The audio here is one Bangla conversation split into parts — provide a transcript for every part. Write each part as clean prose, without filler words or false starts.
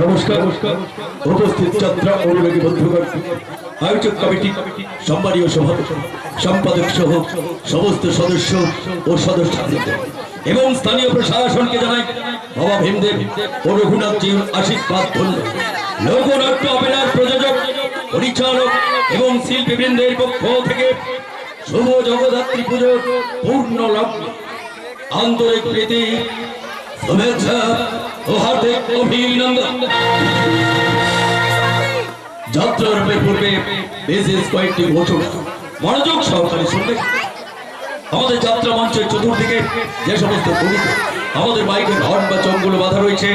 নমস্কার উপস্থিত যাত্রা অনুরাগী বন্ধুগণ, আয়োজক কমিটি, সম্মানীয় সভাপতি, সম্পাদক সহ সমস্ত সদস্য ও সদস্যবৃন্দ এবং স্থানীয় প্রশাসনকে জানাই বাবা ভীমদেব ও রঘুনাথজির আশীর্বাদ ধন্য। লোকনাট্য অপেরার প্রযোজক, পরিচালক এবং শিল্পীবৃন্দের পক্ষ থেকে শুভ জগদ্ধাত্রী পুজোর পূর্ণ লগ্নে আন্তরিক প্রীতি, শুভেচ্ছা ও হার্দিক অভিনন্দন। যাত্রার পূর্বে বিশেষ কয়েকটি ঘোষণা মনোযোগ সহকারে শুনবে। আমাদের যাত্রা মঞ্চের চতুর্দিকে যে সমস্ত গণিতে আমাদের মাইকের হর্ন বা চমগুলো বাধা রয়েছে,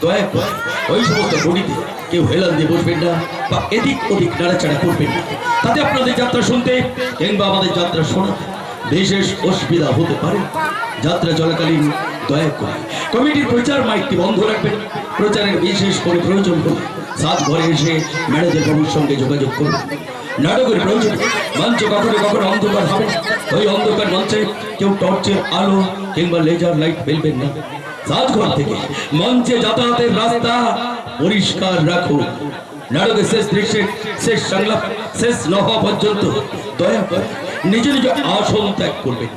দয়া করে ওই সমস্ত গণিতে কেউ হেলান দিয়ে বসবেন না বা এদিক ওদিক নাড়াচাড়া করবেন না। তাতে আপনাদের যাত্রা শুনতে কিংবা আমাদের যাত্রা শোনাতে বিশেষ অসুবিধা হতে পারে। যাত্রা চলাকালীন দয়া করে কমিটির প্রচার মাইকটি বন্ধ রাখবেন। প্রচারের বিশেষ করে প্রয়োজন হলে সাত ঘরে এসে ম্যানেজার বাবুর সঙ্গে যোগাযোগ করুন। নাটকের প্রয়োজন মঞ্চ কখনো কখনো অন্ধকার হবে, ওই অন্ধকার মঞ্চে কেউ টর্চের আলো কিংবা লেজার লাইট ফেলবেন না। সাজঘর থেকে মঞ্চে যাতায়াতের রাস্তা পরিষ্কার রাখুন। নাটকের শেষ দৃশ্যে শেষ সংলাপ শেষ না হওয়া পর্যন্ত দয়া করে নিজ নিজ আসন ত্যাগ করবেন।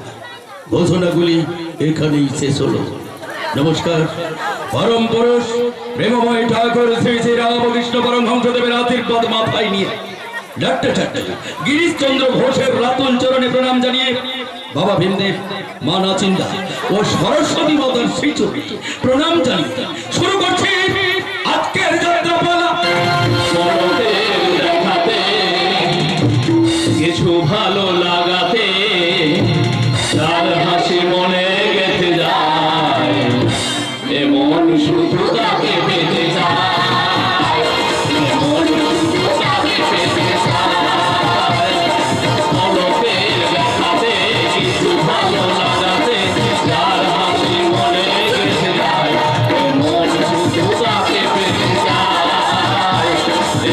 ঘোষণাগুলি এখানেই শেষ হলো। নমস্কার। পরম পুরুষ প্রেমময় ঠাকুর শ্রী শ্রী রামকৃষ্ণ পরমহংসদেবের আশীর্বাদ মাথায় নিয়ে ডাক্তার গিরিশ চন্দ্র ঘোষের রাতুল চরণে প্রণাম জানিয়ে বাবা ভীমদেব, মা নাচিন্দা ও সরস্বতী মাতার শ্রীচরণে প্রণাম জানিয়ে শুরু করছি আজকের যাত্রাপালা। কিছু ভালো লাগাতে তার হাসি মনে গেঁথে যায়, এমন শুধু তাকে পেতে চায়, এমন শুধু তাকে পেতে চায়। পলকের দেখাতে কিছু ভালো লাগাতে যার হাসি মনে গেঁথে যায়, এমন শুধু তাকে পেতে চায়,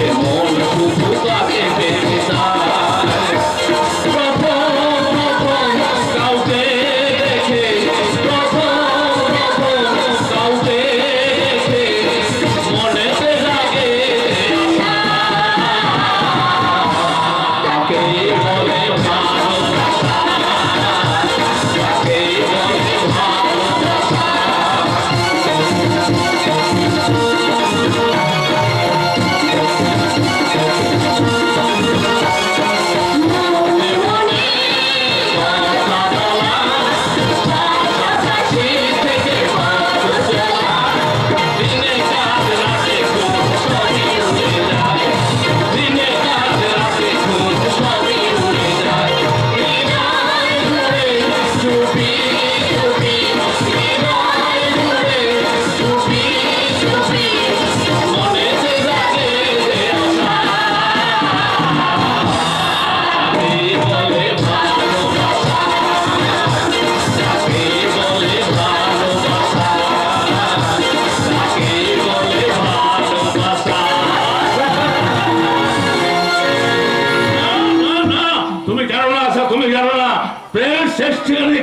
এমন শুধু তাকে পেতে চায়।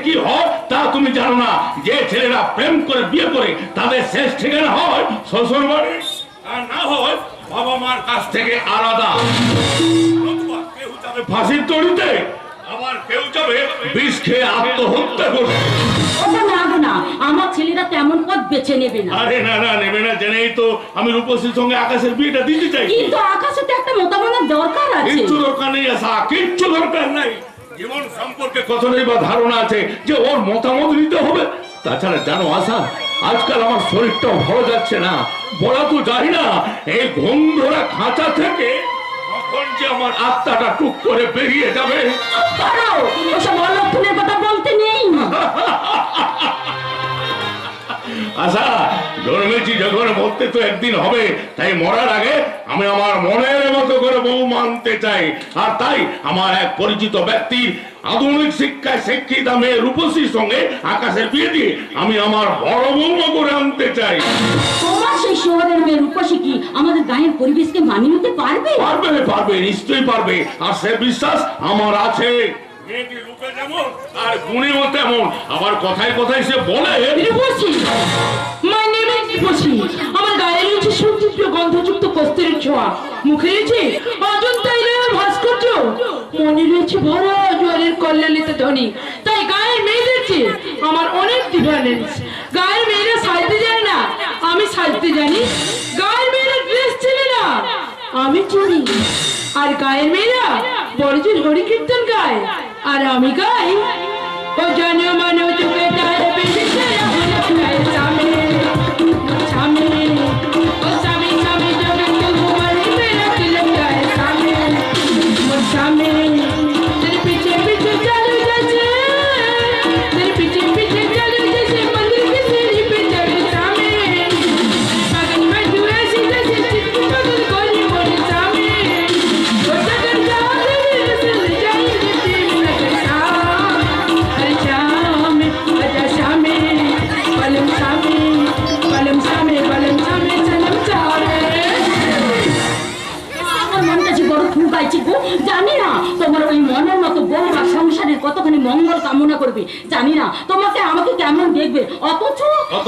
কি হয় তা তুমি জানো না? যে ছেলেরা প্রেম করে বিয়ে করে তাদের শেষ ঠিকানা হয় শ্বশুর বাড়ি, আর না হয় বাবা মার কাছ থেকে আলাদা। কেউ যাবে ফাঁসির দড়িতে, আবার কেউ যাবে বিষ খেয়ে আত্মহত্যা করবে। আমার ছেলেরা তেমন পথ বেছে নেবে না। আরে না না, নেবে না জেনেই তো আমি রূপসীর সঙ্গে আকাশের বিয়েটা দিতে চাই। কিন্তু আকাশের তো একটা মতামতের দরকার আছে। কিচ্ছু দরকার নেই আশা, কিচ্ছু দরকার নাই। জীবন সম্পর্কে কত নেই বা ধারণা আছে যে ওর মতামত নিতে হবে? তাছাড়া জানো আশা, আজকাল আমার শরীরটাও ভালো যাচ্ছে না। বলা তো যায় না, এই ঘুম ধরা খাঁচা থেকে কখন যে আমার আত্মাটা টুক করে বেরিয়ে যাবে। ওসব অলক্ষণের কথা বলতে নেই। আশা, জন্মেছি যখন মরতে তো একদিন হবে, তাই মরার আগে আমি আমার মনের মতো করে বউ মানতে চাই। আর তাই আমার এক পরিচিত ব্যক্তির আধুনিক শিক্ষায় শিক্ষিত মেয়ে রূপসীর সঙ্গে আকাশের বিয়ে দিয়ে আমি আমার বড় বৌমা করে আনতে চাই। তোমার সেই শহরের মেয়ে রূপসী কি আমাদের গায়ের পরিবেশকে মানিয়ে নিতে পারবে? পারবে, পারবে, নিশ্চয়ই পারবে। আর সে বিশ্বাস আমার আছে। মেয়েটি রূপে যেমন আর গুণেও তেমন। আবার কথায় কথায় সে বলে, রূপসী, my name is রূপসী। আমার গায়ে রয়েছে সূর্য শুভ্র গন্ধযুক্ত কস্তুরীর ছোঁয়া, মুখে রয়েছে অজন্তা ইলোরার ভাস্কর্য, মনে রয়েছে ভরা জোয়ারের কল্যাণিত ধ্বনি। তাই গায়ের মেয়েদের চেয়ে আমার অনেক ডিফারেন্স। গায়ের মেয়েরা সাজতে জানে না, আমি সাজতে জানি। গায়ের মেয়েরা ড্রেস চেনে না, আমি চিনি। আর গায়ের মেয়েরা বড় জোর হরি কীর্তন গায়, আর আমি গাই ও জানো মানো চোখে তার বেশি স্বামী স্বামী ও স্বামী স্বামী জগৎ ঘুমারি মেরা তিলক গায় স্বামী ও স্বামী तेरे पीछे पीछे चलो जैसे तेरे पीछे पीछे चलो जैसे मंदिर की सीढ़ी पे चढ़े स्वामी मगन में तू ऐसी जैसे चित्त मगन कोई मोरे स्वामी ओ जगन जाने से जाई तेरी लगन अरे श्याम आजा श्यामी पलम श्यामी सनम चारे আমার মনটা যে বড় ঠুকাইছে গো, জানি না তোমার ওই মনের মতো বউরা সংসারের কতখানি মঙ্গল কামনা করবে, জানি না তোমাকে আমাকে কেমন দেখবে। অথচ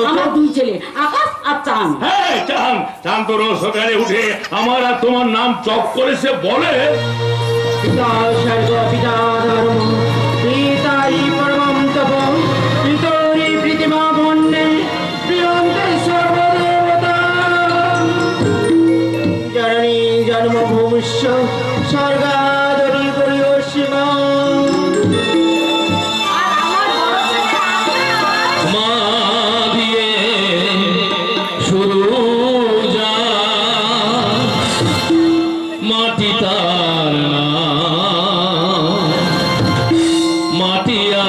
আমার দুই ছেলে আকাশ আর চাঁদ। হ্যাঁ, চাঁদ চাঁদ তো রোজ সকালে উঠে আমার আর তোমার নাম চপ করেছে বলে। পিতা স্বর্গ পিতা ধর্ম পিতাই পরমম তপ পিতরি প্রীতিমা বন্যে প্রিয়ন্তে সর্বদেবতা জননী জন্মভূমিষ্য স্বর্গাদরি করিও শিবা। মা দিয়ে শুরু যা মাটি তার নাম, মাটিয়া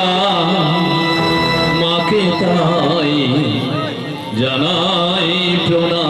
মাকে তাই জানাই প্রণাম।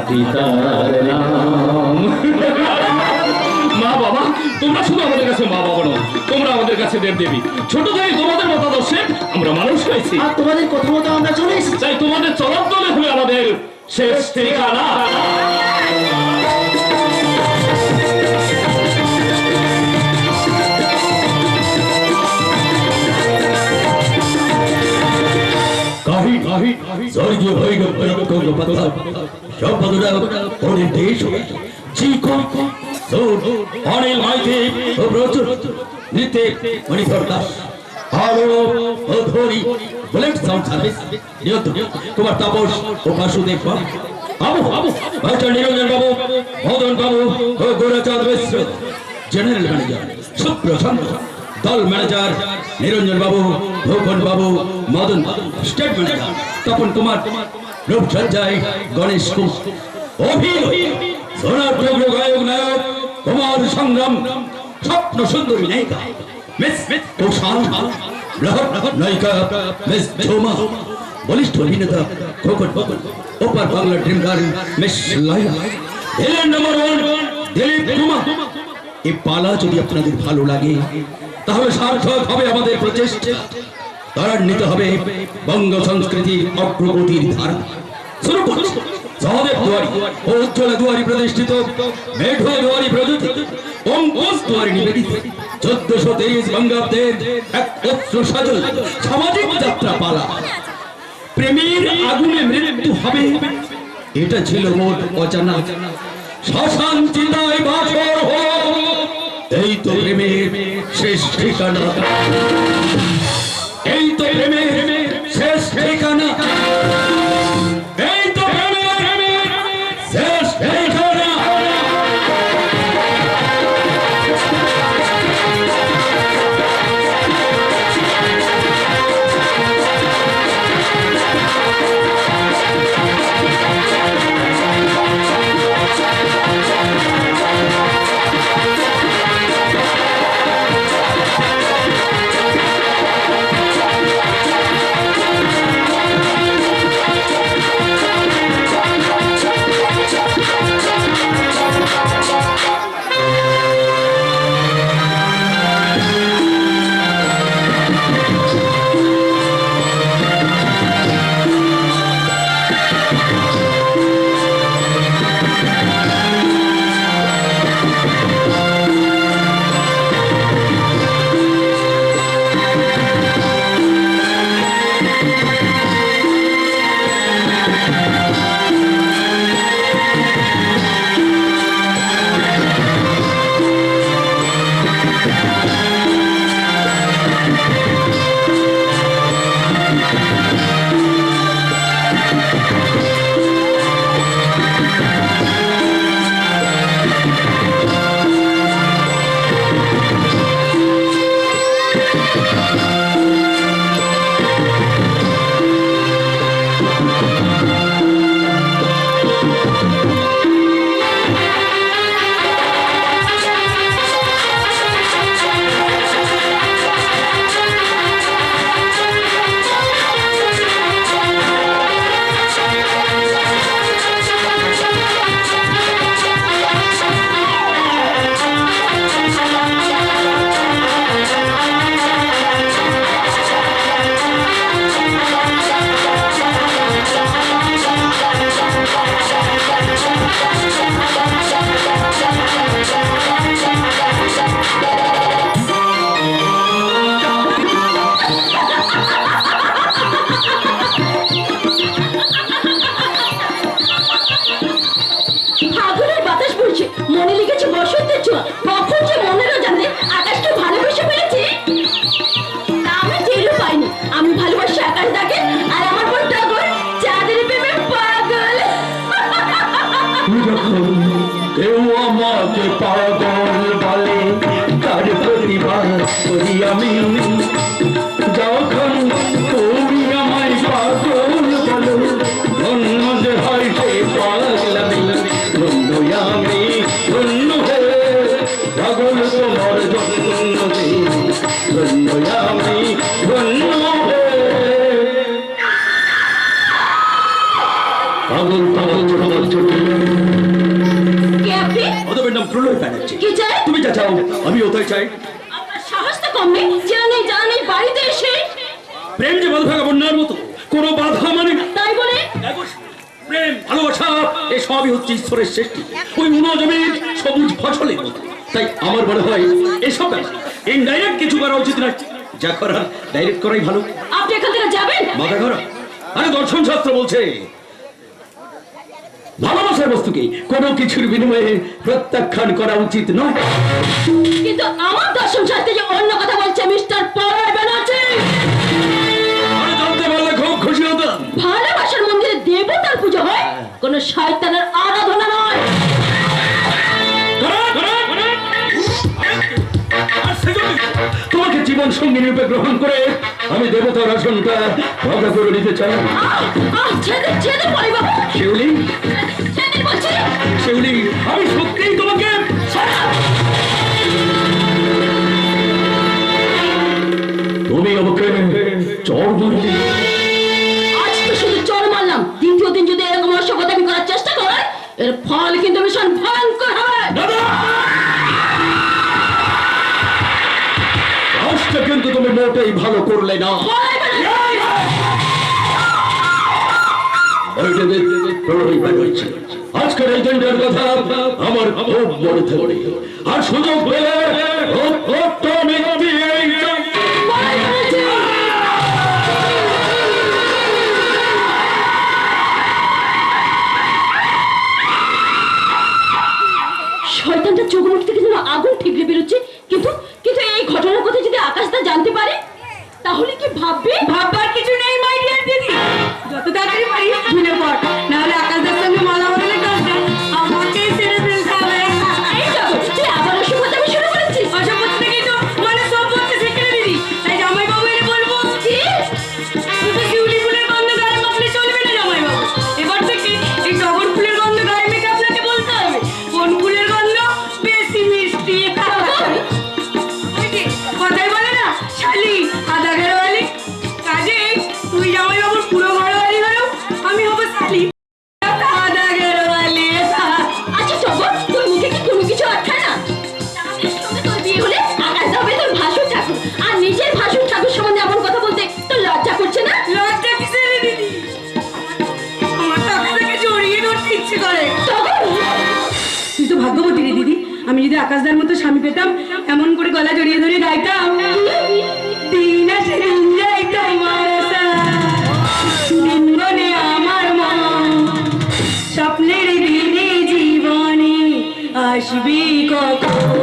পিতার নাম। মা বাবা, তোমরা শুধু আমাদের কাছে মা বাবা নও, তোমরা আমাদের কাছে দেব দেবী। ছোট থেকে তোমাদের মতাদর্শে আমরা মানুষ হয়েছি, আর তোমাদের কথা মতো আমরা চলে এসেছি। তাই তোমাদের চলার দলে হয়ে আমাদের শেষ ঠিকানা। স্বর্গীয় ভৈরব গঙ্গোপাধ্যায় সম্পাদনা ওদের দেশ চিকন অনিল মাইতি ও প্রচুর নৃত্যে মণিধর দাস আরো অধরি বুলেট সাউন্ড সার্ভিস নিয়ন্ত্রণ কুমার তাপস ও বাসুদেব বাবু মাস্টার নিরঞ্জন বাবু মদন বাবু ও গোরাচাঁদ মিশ্র জেনারেল ম্যানেজার সুপ্রসন্ন দল ম্যানেজার নিরঞ্জন বাবু ভূপন বাবু মদন স্টেট ম্যানেজার তপন কুমার রূপসজ্জায় গণেশ কুমার অভিনয় সোনার টুকরো গায়ক নায়ক কুমার সংগ্রাম স্বপ্ন সুন্দরী নায়িকা মিস কুশাল নায়িকা মিস ঝুমা বলিষ্ঠ অভিনেতা খোকন ওপার বাংলা ড্রিম গার্ল মিস লাইলা ভিলেন নম্বর 1 দিলীপ কুমার। এই পালা যদি আপনাদের ভালো লাগে তাহলে সার্থক হবে আমাদের প্রচেষ্টা। ত্বরান্বিত হবে বঙ্গ সংস্কৃতির অগ্রগতির ধারা। শুরু করছি সহদেব দুয়ারি ও উজ্জ্বলা দুয়ারি প্রতিষ্ঠিত মেঘো দুয়ারি প্রযোজিত অঙ্কুশ দুয়ারি নিবেদিত 1423 বঙ্গাব্দের এক অশ্রু সজল সামাজিক যাত্রা পালা। প্রেমের আগুনে মৃত্যু হবে এটা ছিল মোট অজানা। শ্মশান চিতায় বাসর হলো এই তো প্রেমের শেষ ঠিকানা। এই তো প্রেমের শেষ ঠিকানা। এই তো প্রেমের শেষ ঠিকানা। কেউ আমাকে পাগল বলে তার প্রতিবাদ করি আমি। যখন তুমি আমায় পাগল বলো ধন্য যে হয় সে পাগলামি। ধন্য আমি ধন্য হে পাগল তোমার জন্য দে। ধন্য আমি ধন্য হে পাগল পাগল তোমার জন্য। তুমি যা চাও আমিও তাই চাই। আপনার সাহস তো কম নেই, জানি বাড়িতে এসে প্রেম যে বাঁধা বন্যার মতো কোনো বাধা মানে না। তাই বলে প্রেম ভালোবাসা এ সবই হচ্ছে ঈশ্বরের সৃষ্টি, ওই জমির সবুজ ফসলের মতো। তাই আমার মনে হয় এসব ইনডাইরেক্ট কিছু করা উচিত নয়, যা করার ডাইরেক্ট করাই ভালো। আপনি এখান থেকে যাবেন? মাথা খারাপ, আরে দর্শন শাস্ত্র বলছে ভালোবাসার বস্তুকে কোনো কিছুর বিনিময়ে প্রত্যাখ্যান করা উচিত নয়। কিন্তু আমার দর্শন শাস্ত্রে যে অন্য কথা বলছে মিস্টার পরার ব্যানার্জি। আরে জানতে পারলে খুব খুশি হতাম। ভালোবাসার মন্দিরে দেবতার পুজো হয়, কোন শয়তানের আরাধনা নয়। তোমাকে জীবন সঙ্গী রূপে গ্রহণ করে আমি দেবতার আসনটা রক্ষা করে নিতে চাই। ছেড়ে ছেড়ে পরে বাবু, শিউলি, ছেড়ে বলছি। শিউলি, আমি সত্যিই তোমাকে তুমি আমাকে চর মারলে। আজ তো শুধু চর মারলাম, দ্বিতীয় দিন যদি এরকম অসভ্যতামি করার চেষ্টা করেন, এর ফল কিন্তু ভীষণ ভয়ঙ্কর হবে। কাজটা কিন্তু তুমি মোটেই ভালো করলে না। আজকের এই দিনটার কথা আমার খুব মনে থাকবে, আর সুযোগ পেলে শয়তানটা চোখ মুখ থেকে যেন আগুন ঠিকরে বেরোচ্ছে। কিন্তু কিন্তু এই ঘটনার কথা যদি আকাশদা জানতে পারে, তাহলে কি ভাববে? ভাববার কিছু নেই মাই ডিয়ার দিদি, যত তাড়াতাড়ি পারি ঝুলে পড়, নাহলে আকাশদার সঙ্গে মালা বদলে কাজটা আমাকেই ছেড়ে ফেলতে হবে। এই দেখো, তুই আবার অসভ্যতামি শুরু করেছিস। অসভ্যতা থেকেই তো মানে সব বলতে শিখে দিদি। তাই জামাইবাবু এলে বলবো কি শুধু শিউলি ফুলের গন্ধ গায়ে মাখলে চলবে না জামাইবাবু, এবার থেকে এই টগর ফুলের গন্ধ গায়ে মেখে আপনাকে বলতে হবে কোন ফুলের গন্ধ বেশি মিষ্টি। ওই যে কথাই বলে না শালি আধা ঘরওয়ালি, কাজে তুই জামাইবাবুর পুরো ঘরওয়ালি হলেও আমি হবো শালি আধা ঘরওয়ালি। আচ্ছা টগর, তোর মুখে কি কোনো কিছু আটকায় না? তাহলে সঙ্গে তোর বিয়ে হলে আকাশদা হবে তোর ভাসুর ঠাকুর, আর নিজের ভাসুর ঠাকুর সম্বন্ধে এমন কথা বলতে তোর লজ্জা করছে না? লজ্জা কিসের রে দিদি, আমার তো আপনাকে জড়িয়ে ধরতে ইচ্ছে করে। টগর, তুই তো ভাগ্যবতী রে দিদি, আমি যদি আকাশদার মতো স্বামী পেতাম এমন করে গলা জড়িয়ে ধরে গাইতাম দিন আসে দিন যাই তোমার দিন বনে আমার মন, স্বপ্নের দিনে জীবনে আসবি কখন।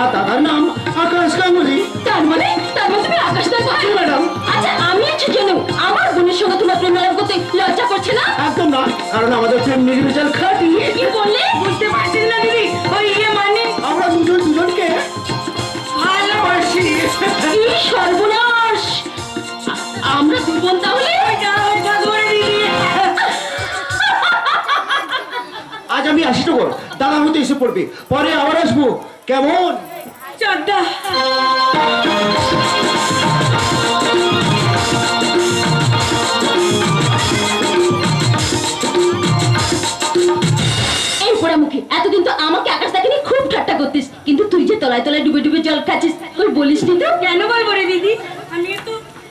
আর দাদার নাম আকাশ গাঙ্গুলি। তার মানে তুমি আকাশদার ভাই? ম্যাডাম, আচ্ছা আমি আছি কেন? আমার বোনের সঙ্গে তোমার প্রেম লাভ করতে লজ্জা করছে না? একদম না, কারণ আমাদের প্রেম নির্বিচার খাঁটি। কি বললে? বুঝতে পারছিস না দিদি, ওই মানে আমরা দুজন দুজনকে ভালোবাসি। কি সর্বনাশ! আমরা দুই বোন তাহলে? আজ আমি আসি তো, দাদা হতে এসে পড়বে, পরে আবার আসবো, কেমন? চড্ডা মুখে, এতদিন তো আমাকে আকাশ তাকে নিয়ে খুব ঠাট্টা করতিস, কিন্তু তুই যে তলায় তলায় ডুবে ডুবে জল খাচ্ছিস, তুই বলিস নি তো? কেন বলবো রে দিদি,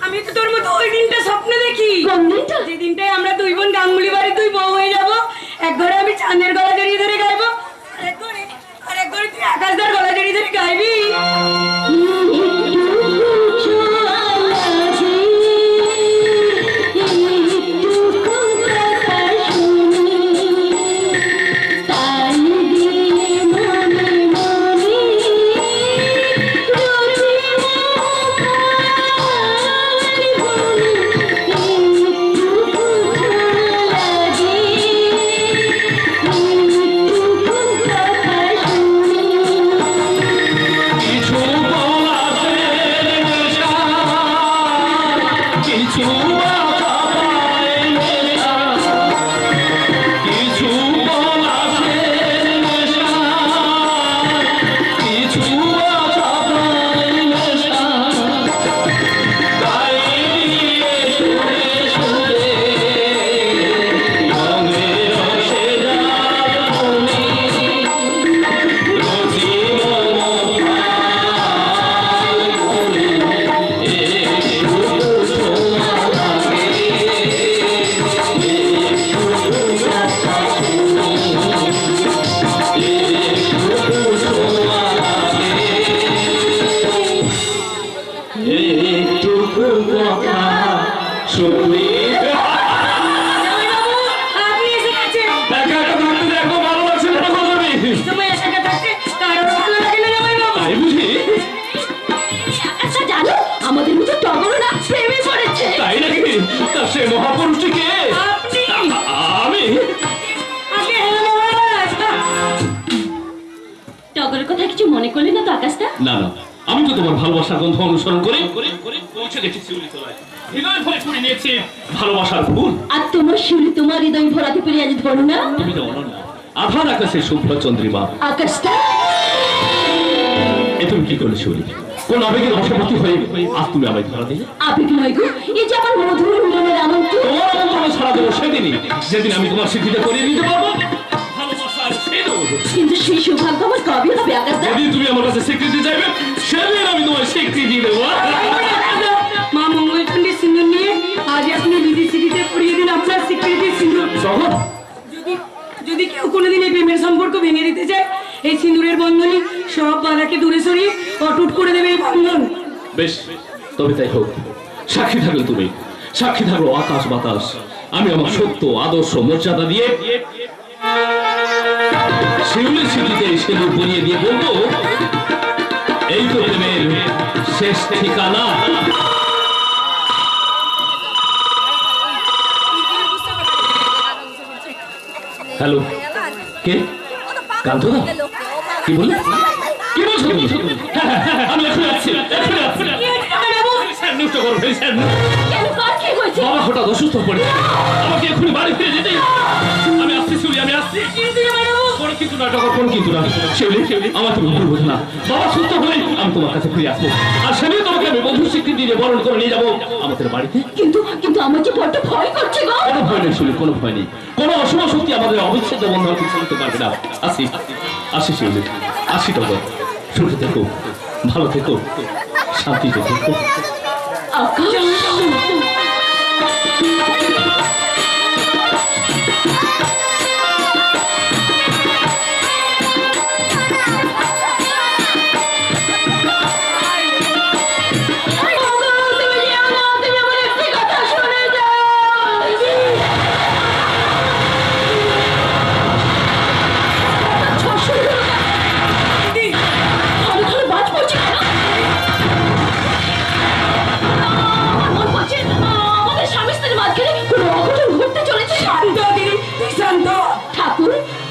আমি তো তোর মতো ওই দিনটা স্বপ্ন দেখি। কোন দিনটা? যে দিনটায় আমরা দুই বোন গাঙ্গুলি বাড়ি তুই বউ হয়ে যাবো, এক ঘরে আমি চাঁদের গলা জড়িয়ে ধরে গাইবো, আর এক ঘরে তুই আকাশদার গলা জড়িয়ে ধরে গাইবি। আপনি এসে গেছেন, তোমায় একা একা থাকতে কারোর ভালো লাগে না জামাইবাবু। আচ্ছা জানো, আমাদের মতো টগরও না প্রেমে পড়েছে। তাই নাকি? তা সে মহাপুরুষটি কে? আপনি আমি? আপনি হ্যাঁ মহারাজ। টগরের কথা কিছু মনে করলি না তো আকাশটা? না না, আমি তো তোমার ভালোবাসার গন্ধ অনুসরণ করে পৌঁছে গেছি শিউলি তলায়। হৃদয় ভরে করে নিয়েছি ভালোবাসার ফুল। আর তোমার শিউলি তোমার হৃদয় ভরাতে পেরে আজ ধরো না। তুমি তো অনন্য আধার আকাশের শুভ্র চন্দ্রিমা। আকাশটা এ তুমি কি করলে শিউলি? কোন আবেগের বশবর্তী হয়ে আজ তুমি আমায় ধরা দিলে? আবেগ নয় গো, এই যে আমার মধুর মিলনের আমন্ত্রণ। তোমার আমন্ত্রণ ছাড়া দেবো সেদিনই, যেদিন আমি তোমার স্বীকৃতি করিয়ে নিতে পারবো ভালোবাসার সিঁদুর। কিন্তু সেই সৌভাগ্য আমার কবে হবে আকাশটা? যেদিন তুমি আমার কাছে স্বীকৃতি চাইবে সেদিন আমি তোমার স্বীকৃতি দেবো। মা মঙ্গলচণ্ডীর সিঁদুর নিয়ে আজ আপনি বিদেশিতে পড়িয়ে দিন আপনার স্বীকৃতি সিঁদুর। তখন যদি কেউ কোনোদিন এই প্রেমের সম্পর্ক ভেঙে দিতে চায়, এই সিঁদুরের বন্ধনই সব বাধাকে দূরে সরিয়ে অটুট করে দেবে এই বন্ধন। বেশ, তবে তাই হোক। সাক্ষী থাকলে তুমি, সাক্ষী থাকলো আকাশ বাতাস। আমি আমার সত্য আদর্শ মর্যাদা দিয়ে শিউলির স্মৃতিতে সিঁদুর পরিয়ে দিয়ে বলবো, এই তো প্রেমের শেষ ঠিকানা। হ্যালো, কে? কান্তদা? কি বললে? কি বলছো তুমি? আমি এখনই আসছি, এখনই আসছি। স্যার, করো, স্যার। কেন, কার কি হয়েছে? বাবা হঠাৎ অসুস্থ পড়ে, আমাকে এখনই বাড়ি ফিরে যেতে। আমি আসছি শিউলি, আমি আসছি। কোনো কিন্তু না, টগর, কোনো কিন্তু না। শিউলি, আমার তুমি ভুল বোঝো না। বাবা সুস্থ হলেই আমি তোমার কাছে ফিরে আসবো, আর সেদিন তোমাকে আমি বন্ধুর স্বীকৃতি দিয়ে বরণ করে নিয়ে যাবো আমাদের বাড়িতে। কিন্তু কিন্তু আমার যে বড্ড ভয় করছে গো। কোনো ভয় নেই শিউলি, কোনো ভয় নেই। কোনো অশুভ শক্তি আমাদের অবিচ্ছেদ্য বন্ধন কিছু করতে পারবে না। আসি, আসি শিউলি, আসি টগর। সুখে থেকো, ভালো থেকো, শান্তিতে থেকো। আকাশ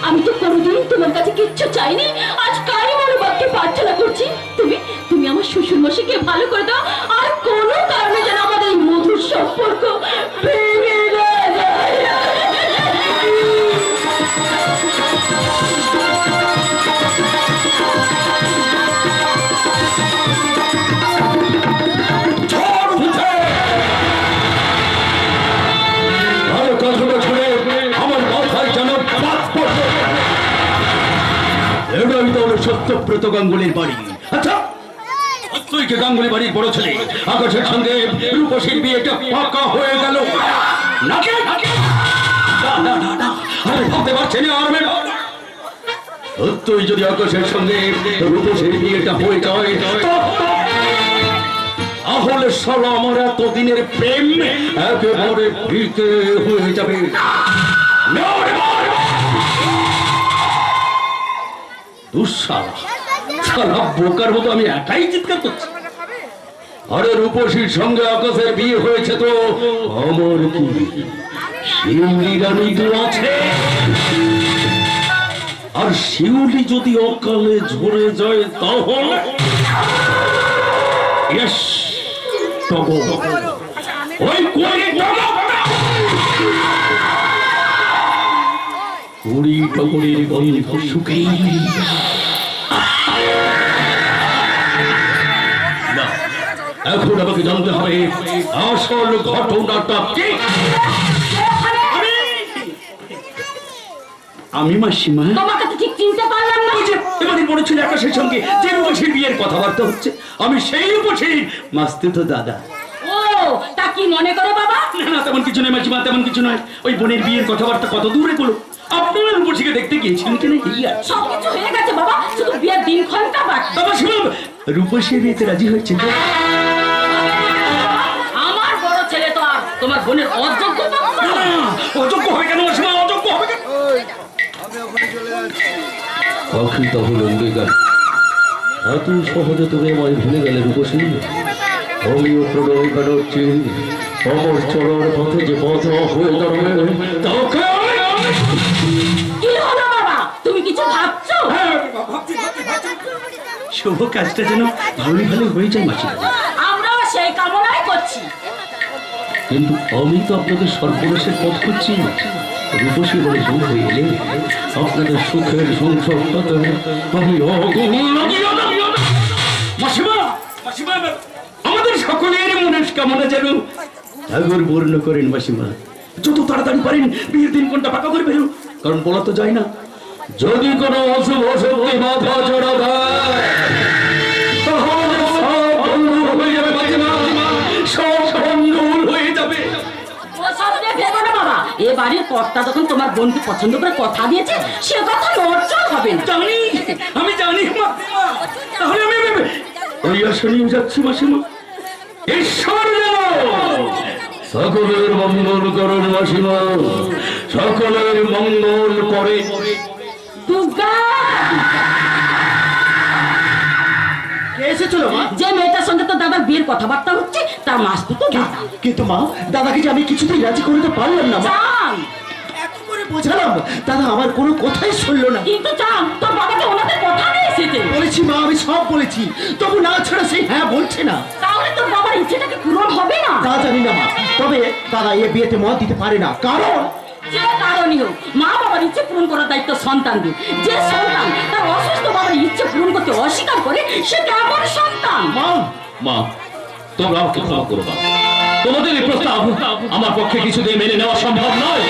আমি তো কোনোদিন তোমার কাছে কিচ্ছু চাইনি, আজ কালী মনোবাক্যে প্রার্থনা করছি, তুমি তুমি আমার শ্বশুর মশাইকে ভালো করে দাও, আর কোনো কারণে যেন আমাদের এই মধুর সম্পর্ক ভেঙে না যায়। কথাটা শুনে আমার মাথায় যেন বাজ পড়ল। সত্যব্রত গাঙ্গুলির বাড়ি। আচ্ছা, তুই কে গাঙ্গুলি বাড়ির বড় ছেলে? আকাশের সঙ্গে রূপসীর বিয়েটা পাকা হয়ে গেল নাকি? আমি ভাবতে পারছি না। আর তুই যদি আকাশের সঙ্গে রূপসীর বিয়েটা হয়ে যায়, তাহলে সারা আমার এতদিনের প্রেম একেবারে ফিকে হয়ে যাবে। সারা বোকার মতো আমি একাই চিৎকার করছি। আরে রূপসীর সঙ্গে আকাশের বিয়ে হয়েছে তো আমার কি শিউলি রানী তো আছে? আর শিউলি যদি অকালে ঝরে যায় তাহলে ওই কুড়ি টগরের গন্ধ শুকিয়ে এখন আমাকে জানতে হবে আসল ঘটনাটা কি। আমি মাসিমা, তোমাকে তো ঠিক চিনতে পারলাম না। এবারে বলেছিল আকাশের সঙ্গে যে রূপসীর বিয়ের কথাবার্তা হচ্ছে, আমি সেই রূপসীর মাস্তি তো দাদা। ও, তা কি মনে করে বাবা? না তেমন কিছু নয় মাসিমা, তেমন কিছু নয়। ওই বোনের বিয়ের কথাবার্তা কত দূরে বলো। আপনারা রূপসীকে দেখতে গিয়েছিলেন কিনা? সবকিছু হয়ে গেছে বাবা, শুধু বিয়ের দিনক্ষণটা বাকি। বাবা শুনুন, রূপসী বিয়েতে রাজি হয়েছে। আমার বড় ছেলে তো আর তোমার বোনের অযোগ্য না। অযোগ্য হবে কেন মাসিমা? অযোগ্য হবে কেন? অকৃত হল অঙ্গীকার। এত সহজে তুমি আমায় ভুলে গেলে রূপসী? আমিও প্রণয় কাটাচ্ছি আমার চলার পথে যে বাধা হয়ে দাঁড়াবে তাকে। কি হলো বাবা, তুমি কিছু ভাবছো? শুভ কাজটা যেন ভালোই ভালো হয়ে যায় মাসিমা। আমরাও সেই কামনাই করছি। কিন্তু আমি তো আপনাদের সর্বনাশের পথ করছি। রূপসী বলে যোগ হয়ে এলে আপনাদের সুখের সংসারটাতে আমি মাসিমা, মাসিমা, আমাদের সকলের মনের কামনা যেন ঠাকুর পূর্ণ করেন মাসিমা। যত তাড়াতাড়ি পারেন বিয়ের দিন কোনটা পাকা করে বেরো, কারণ বলা তো যায় না যদি কোনো অশুভ শক্তি মাথা চড়া দেয় তাহলে সব ভঙ্গুর হয়ে যাবে মাসিমা, সব ভঙ্গুর হয়ে যাবে। এ বাড়ির কর্তা যখন তোমার বোনকে পছন্দ করে কথা দিয়েছে, সে কথা নড়চড় হবে না। জানি, আমি জানি মাসিমা। তাহলে আমি ওই আসনেই যাচ্ছি মাসিমা। ঈশ্বর যেন সকলের মঙ্গল করেন মাসিমা, সকলের মঙ্গল করে। দুর্গা, এসেছিল মা? যে মেয়েটার সঙ্গে তো দাদার বিয়ের কথাবার্তা হচ্ছে তার মাস্তি তো দাদা। কিন্তু মা, দাদাকে যে আমি কিছুতেই রাজি করতে পারলাম না। জান, এত করে বোঝালাম, দাদা আমার কোনো কথাই শুনলো না। কিন্তু জান, তোর বাবাকে ওনাদের কথা নিয়ে এসেছে। বলেছি মা, আমি সব বলেছি, তবু না ছাড়া সেই হ্যাঁ বলছে না। তাহলে তোর বাবার ইচ্ছেটাকে পূরণ হবে না? তা জানি না মা, তবে দাদা এ বিয়েতে মত দিতে পারে না। কারণ যে কারণই হোক, মা বাবার ইচ্ছে পূরণ করার দায়িত্ব সন্তানদের। যে সন্তান তার অসুস্থ বাবার ইচ্ছে পূরণ করতে অস্বীকার করে, সে কেমন সন্তান? মা, মা, তোমরা আমাকে ক্ষমা করো। তোমাদের এই প্রস্তাব আমার পক্ষে কিছুতেই মেনে নেওয়া সম্ভব নয়।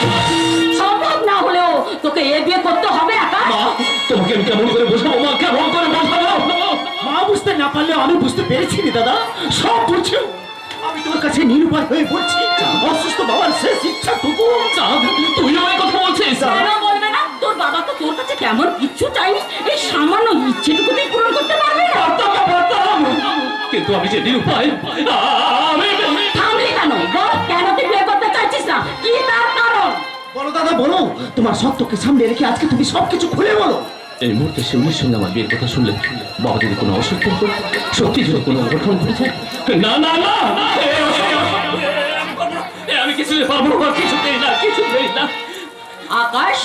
সম্ভব না হলেও তোকে এ বিয়ে করতে হবে। আকাশ, মা, তোমাকে আমি কেমন করে বোঝাবো? মা, কেমন করে বোঝাবো? মা বুঝতে না পারলেও আমি বুঝতে পেরেছি রে দাদা, সব বুঝছো। আমি তোর কাছে নিরুপায় হয়ে পড়ছি। অসুস্থ বাবার শেষ ইচ্ছাটুকু। তুইও এই কথা বলছিস? কেন বলবে না? তোর বাবা তো তোর কাছে কেমন কিচ্ছু চাইনি, এই সামান্য ইচ্ছেটুকুতেই পূরণ করতে পারবে না। কিন্তু আমি যে নিরুপায়, আমি থামলি কেন? বল, কেন তুই বিয়ে করতে চাইছিস না? কি তার কারণ? বলো দাদা, বলো। তোমার সত্যকে সামনে রেখে আজকে তুমি সবকিছু খুলে বলো। এই মুহূর্তে শিউলির সঙ্গে আমার বিয়ের কথা শুনলে বাবা যদি কোনো অসুখ করে, সত্যি যদি কোনো অঘটন ঘটেছে, না না না, আমি কিছুতে পারবো না, কিছুতেই না, কিছুতেই না। আকাশ,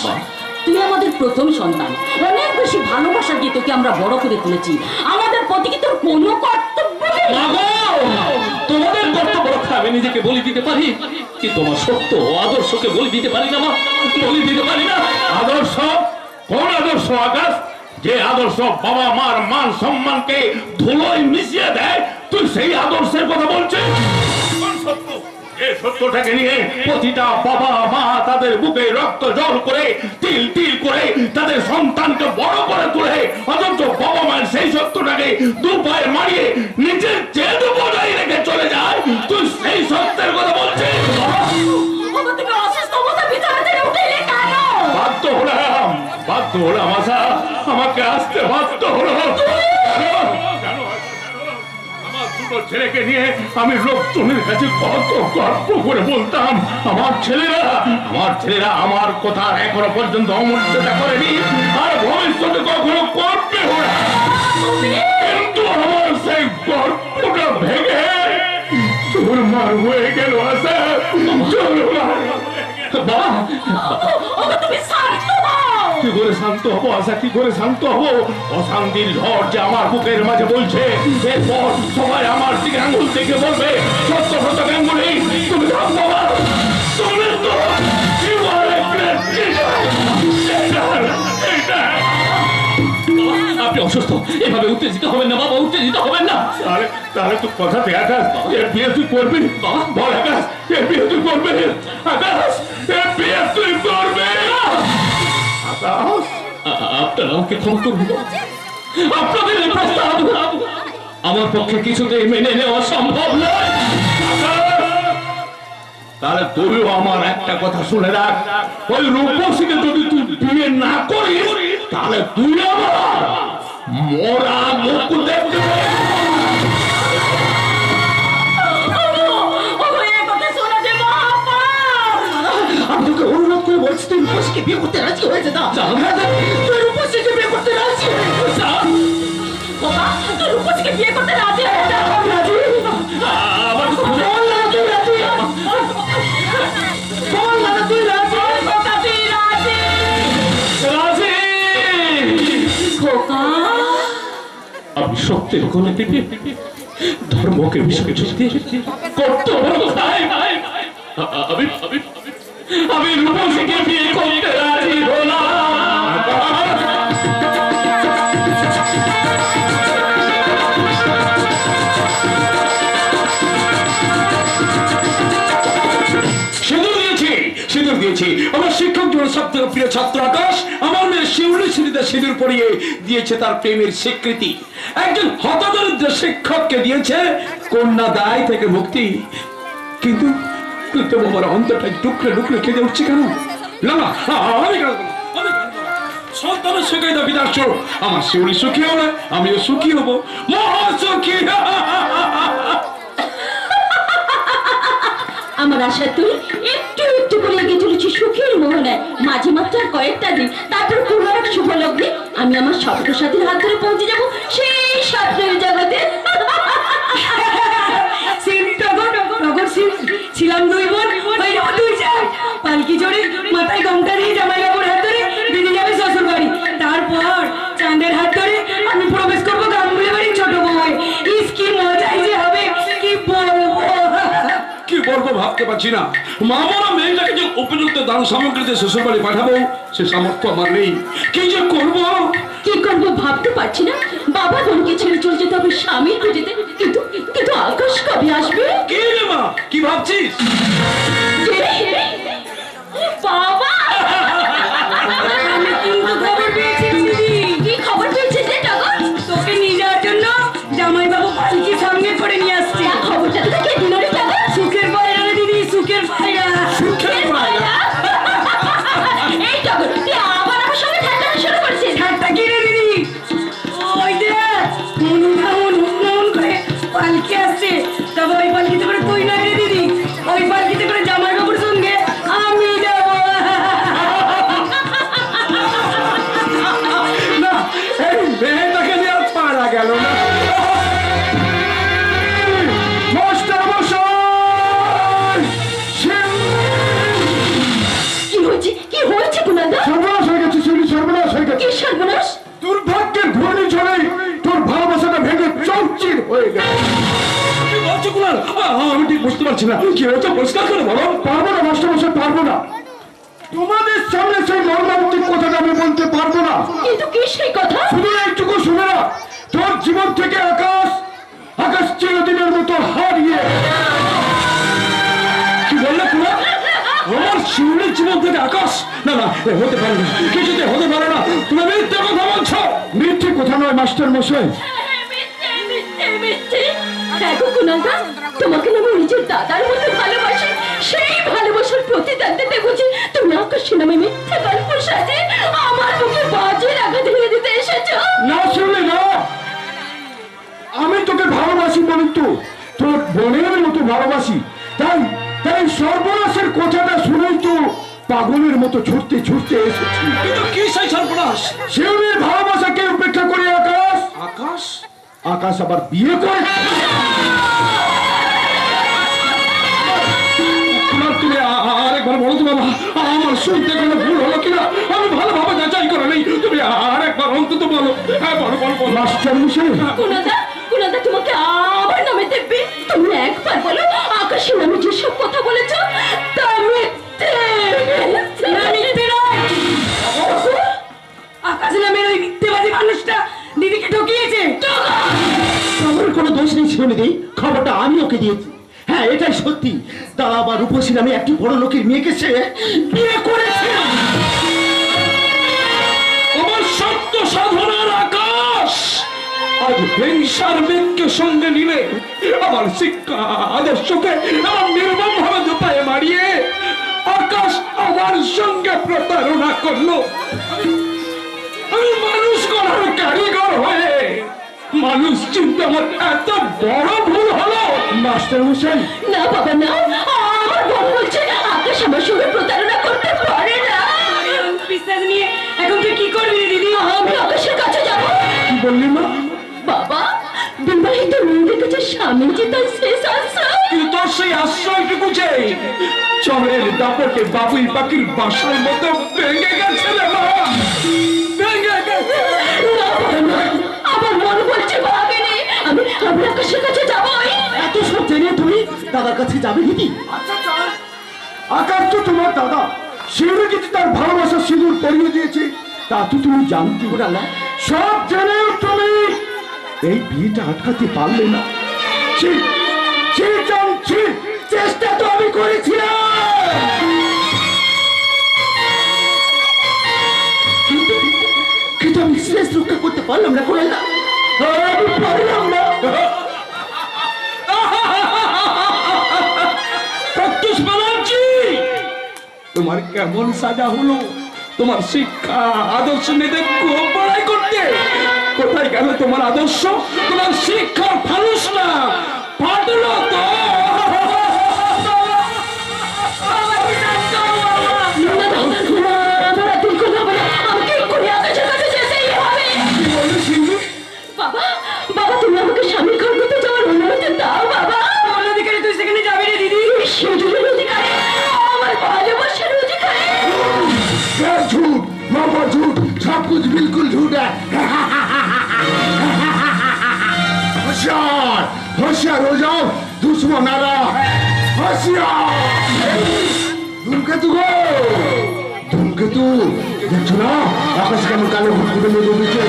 তুই আমাদের প্রথম সন্তান। অনেক বেশি ভালোবাসা দিয়ে তোকে আমরা বড় করে তুলেছি। আমাদের প্রতি কি তোর কোনো কর্তব্য নেই? তোমাদের কর্তব্য রক্ষা আমি নিজেকে বলি দিতে পারি, কিন্তু আমার সত্য আদর্শকে বলি দিতে পারি না। মা, বলি দিতে পারি না। আদর্শ? কোন আদর্শ আকাশ? যে আদর্শ বাবা মার মান সম্মানকে ধুলোয় মিশিয়ে দেয়, তুই সেই আদর্শের কথা বলছিস? কোন সত্য? এই সত্যটাকে নিয়ে প্রতিটা বাবা মা তাদের বুকে রক্ত জল করে, তিল তিল করে তাদের সন্তানকে বড় করে তোলে, অথচ দু পায়ে মারিয়ে নিজের জেদ বজায় রেখে চলে যায়, তুই সেই সত্যের কথা বলছিস? ওগো, তুমি অসুস্থ অবস্থা বিছানা থেকে উঠে এলে কেন? বাধ্য হলাম আশা, আমাকে আসতে বাধ্য হলো। আমার দুটো ছেলেকে নিয়ে আমি লোকজনের কাছে কত গর্ব করে বলতাম, আমার ছেলেরা আমার কথা এখনো পর্যন্ত অমর্যাদা করেনি, আর ভবিষ্যতে কখনো করবে ওরা। কিন্তু আমার সেই গর্বটা ভেঙে চুরমার হয়ে গেল আশা, চুরমার। বাবা, ওগো, তুমি শান্ত হও। কি করে শান্ত হবো আশা, কি করে শান্ত হবো? অশান্তির ঝড় যে আমার বুকের মাঝে বলছে, এরপর সবাই আমার দিকে আঙুল থেকে বলবে, সত্য সত্য গাঙ্গুলি, তুমি থামো বাবা, তুমি তো you are a great leader. আপনি অসুস্থ, এভাবে উত্তেজিত হবেন না বাবা, উত্তেজিত হবেন না। তাহলে তুই কথাতে আকাশ, এর বিয়ে তুই করবি? বল আকাশ, এর বিয়ে তুই করবি? আকাশ, এর বিয়ে তুই করবি? আকাশ, আপনারা আমাকে ক্ষমা করুন, আপনাদের এই প্রস্তাব আমার পক্ষে কিছুতেই মেনে নেওয়া সম্ভব নয়। তাহলে তুইও আমার একটা কথা শুনে রাখ, ওই রূপসীকে যদি তুই বিয়ে না করিস, তাহলে তুই আমার মোরা মুখ দেখতে পাবি। ওগো, এই কথা শোনা যে বাবা। আমি তোকে অনুরোধ করে বলছি, তুই রূপসীকে বিয়ে করতে রাজি হয়েছে না? তুই রূপসীকে বিয়ে করতে রাজি হয়েছে? বাবা, তুই রূপসীকে বিয়ে করতে রাজি হয়ে যা। বল না তুই রাজি, বল না তুই রাজি। খোকা, তুই রাজি? রাজি। খোকা, আমি সত্যের কোনে টিপে ধর্মকে বিসর্জন দিয়ে কর্তব্য ভাই ভাই আমি আমি রূপসীকে বিয়ে করতে রাজি হলাম। সিঁদুর দিয়েছি আমার শিক্ষক জীবনের সব থেকে প্রিয় ছাত্র আকাশ আমার মেয়ে শিউলি সিঁড়িতে সিঁদুর পরিয়ে দিয়েছে তার প্রেমের স্বীকৃতি। একজন হতদরিদ্র শিক্ষককে দিয়েছে কন্যা দায় থেকে মুক্তি। কিন্তু কিন্তু আমার অন্তরটা টুকরে টুকরে কেঁদে উঠছে কেন? না না, আমি কেন সন্তানের সুখে তো বিদার চোখ, আমার শিউলি সুখী হবে, আমিও সুখী হব, মহা সুখী। আমার আশা তুই একটু একটু করে এগিয়ে চলেছি সুখের মোহনায়, মাঝে মাত্র আর কয়েকটা দিন, তারপর কোনো এক শুভ লগ্নে আমি আমার স্বপ্ন সাথীর হাত ধরে পৌঁছে যাবো সেই স্বপ্নের জগতে। ছিলাম দুই বোন, হয়ে দুই চার, পালকি চড়ে মাথায় গমটা দিয়ে জামাই বাবুর হাত ধরে বেরিয়ে যাবে শ্বশুর বাড়ি। তারপর চাঁদের হাত ধরে আমি প্রবেশ করবো গাঙ্গুলি বাড়ির ছোট বউয়ে। ইস কি মজাই যে হবে, কি বলবো। কি বলবো ভাবতে পারছি না। মা বলা মেয়েটাকে যে উপযুক্ত দান সামগ্রীতে শ্বশুর বাড়ি পাঠাবো সে সামর্থ্য আমার নেই। কি যে করবো, কি করবো ভাবতে পারছি না। বাবা বোনকে ছেড়ে চলে যেতে হবে স্বামীর খুঁজেতে, কিন্তু কিন্তু আকাশ কবে আসবে? কি রে মা, কি ভাবছিস? বাবা, আমি কিন্তু খবর পেয়েছি দিদি। কি খবর পেয়েছিস রে টগর? তোকে নিয়ে যাওয়ার জন্য জামাই বাবু পালকি সঙ্গে করে নিয়ে আসছে। খবরটা তো কে দিল রে টগর? সুখের পায়রা রে দিদি, সুখের পায়রা। সুখের পায়রা? এই টগর, তুই আবার আমার সঙ্গে ঠাট্টা শুরু করছিস? ঠাট্টা কি রে দিদি? ওই যে হুন করে পালকি আসছে, তবে ওই পালকিতে করে তুই নয় রে দিদি, ওই পালকিতে করে জামাই বাবুর সঙ্গে আমি যাবো। না, এই মেয়েটাকে নিয়ে আর পারা গেল না। মাস্টার মশাই! কি হয়েছে কুনালদা? সর্বনাশ হয়ে গেছে শিউলি, সর্বনাশ হয়ে গেছে। কি সর্বনাশ? দুর্ভাগ্যের ঘূর্ণিঝড়ে তোর ভালোবাসাটা ভেঙে চৌচির হয়ে গেছে। কি বলছো কুনাল? আমি ঠিক বুঝতে পারছি না কি হয়েছে, পরিষ্কার করে বলো। পারবো না মাস্টারমশাই, পারবো না। তোমাদের সামনে সেই মর্মান্তিক কথাটা আমি বলতে পারবো না। কিন্তু কি সেই কথা? শুধু এইটুকু শুনে না, তোর জীবন থেকে আকাশ চিরদিনের মতো হারিয়ে। কি বললে কুনাল? আমার শিউলির জীবন থেকে আকাশ? না না, এ হতে পারে না, কিছুতে হতে পারে না। তুমি মিথ্যে কথা বলছো। মিথ্যে কথা নয় মাস্টার মশাই, দেখো কুনালদা, তোমাকে না আমি নিজের দাদার মতো ভালোবাসি। সেই ভালোবাসার প্রতিদান দিতে বুঝি তুমি আকাশে নামে মিথ্যে গল্প সাজে আমার মুখে বাজে আঘাত ধরে দিতে এসেছো। না শুনলে না, আমি তোকে ভালোবাসি বলি তো তোর বোনের মতো ভালোবাসি, তাই তাই সর্বনাশের কথাটা শুনেই তো পাগলের মতো ছুটতে ছুটতে এসেছি। কিন্তু কি সেই সর্বনাশ? শিউলির ভালোবাসাকে উপেক্ষা করে আকাশ আকাশ আকাশ আবার বিয়ে করে। তুমি আরেকবার বলো তো বাবা, আমার শুনতে কোনো ভুল হলো কিনা, আমি ভালোভাবে যাচাই করে নেই, তুমি আরেকবার অন্তত বলো। হ্যাঁ বলো বলো বলো। মাস্টার মশাই, কুনালদা, কুনালদা তোমাকে আবার নামে দেখবে। তুমি একবার বলো আকাশের নামে যেসব কথা বলেছো তা মিথ্যে। না, মিথ্যে নয়। আকাশ নামের ওই মিথ্যেবাদী মানুষটা দিদিকে ঠকিয়েছে। আমার কোনো দোষ নেই শিউলি, খবরটা আমি ওকে দিয়েছি। হ্যাঁ এটাই সত্যি, তারা আবার রূপসী নামে একটি বড় লোকের মেয়েকে সে বিয়ে করেছে। আমার সত্য সাধনার আকাশ আজ হিংসার মেঘকে সঙ্গে নিলে আমার শিক্ষা আদর্শকে আমার নির্মম ভাবে দুপায়ে মারিয়ে আকাশ আমার সঙ্গে প্রতারণা করলো। আমি মানুষ করার কারিগর হয়ে মানুষ চিন্তা আমার এত বড় ভুল হলো। মাস্টার মশাই, না বাবা না, আমার বোন বলছে আকাশ আমার সঙ্গে প্রতারণা করতে পারে না। বিশ্বাস নিয়ে এখন তুই কি করবি রে দিদি? আমি আকাশের কাছে যাব। কি বললি মা? বাবা, বিবাহিত মেয়েদের কাছে স্বামী যে তার শেষ আশ্রয়। কিন্তু তোর সেই আশ্রয়টুকু যে চরের দাপটে বাবুই পাখির বাসার মতো ভেঙে গেছে রে মা, ভেঙে গেছে। না বাবা না, আমার মন বলছে ভাগেনি। আমি আকাশের কাছে যাবই। এত সব জেনে তুমি দাদার কাছে যাবে দিদি? আকাশ তো তোমার দাদা, শিউলি যদি তার ভালোবাসার সিঁদুর পরিয়ে দিয়েছে তা তো তুমি জানতে না। সব জেনেও তুমি এই বিয়েটা আটকাতে পারলে না। ছি, ছি, জন, ছি, চেষ্টা তো আমি করেছিলাম, কিন্তু আমি শেষ রক্ষা করতে পারলাম না, করে না, আমি পারলাম না। প্রত্যুষ ব্যানার্জি, তোমার কেমন সাজা হলো? তোমার শিক্ষা আদর্শ নিতে খুব বড়াই করতে কোথায় গেল তোমার আদর্শ? তোমার শিক্ষার ফানুস না ফাটলো তো। বাবা, বাবা তুমি আমাকে স্বামী ঘর করতে যাওয়ার অনুমতি দাও বাবা। কোন অধিকারে তুই সেখানে যাবি রে দিদি? শিউলির অধিকারী, আমার ভালোবাসার অধিকারী। झूठ मामा झूठ, सब कुछ बिल्कुल झूठ है। होशियार होशियार हो जाओ, दुश्मन आ रहा है, होशियार। धूमकेतु गो, धूमकेतু দেখছো না আকাশ কেমন কালো ভূত করে মেঘে উঠেছে।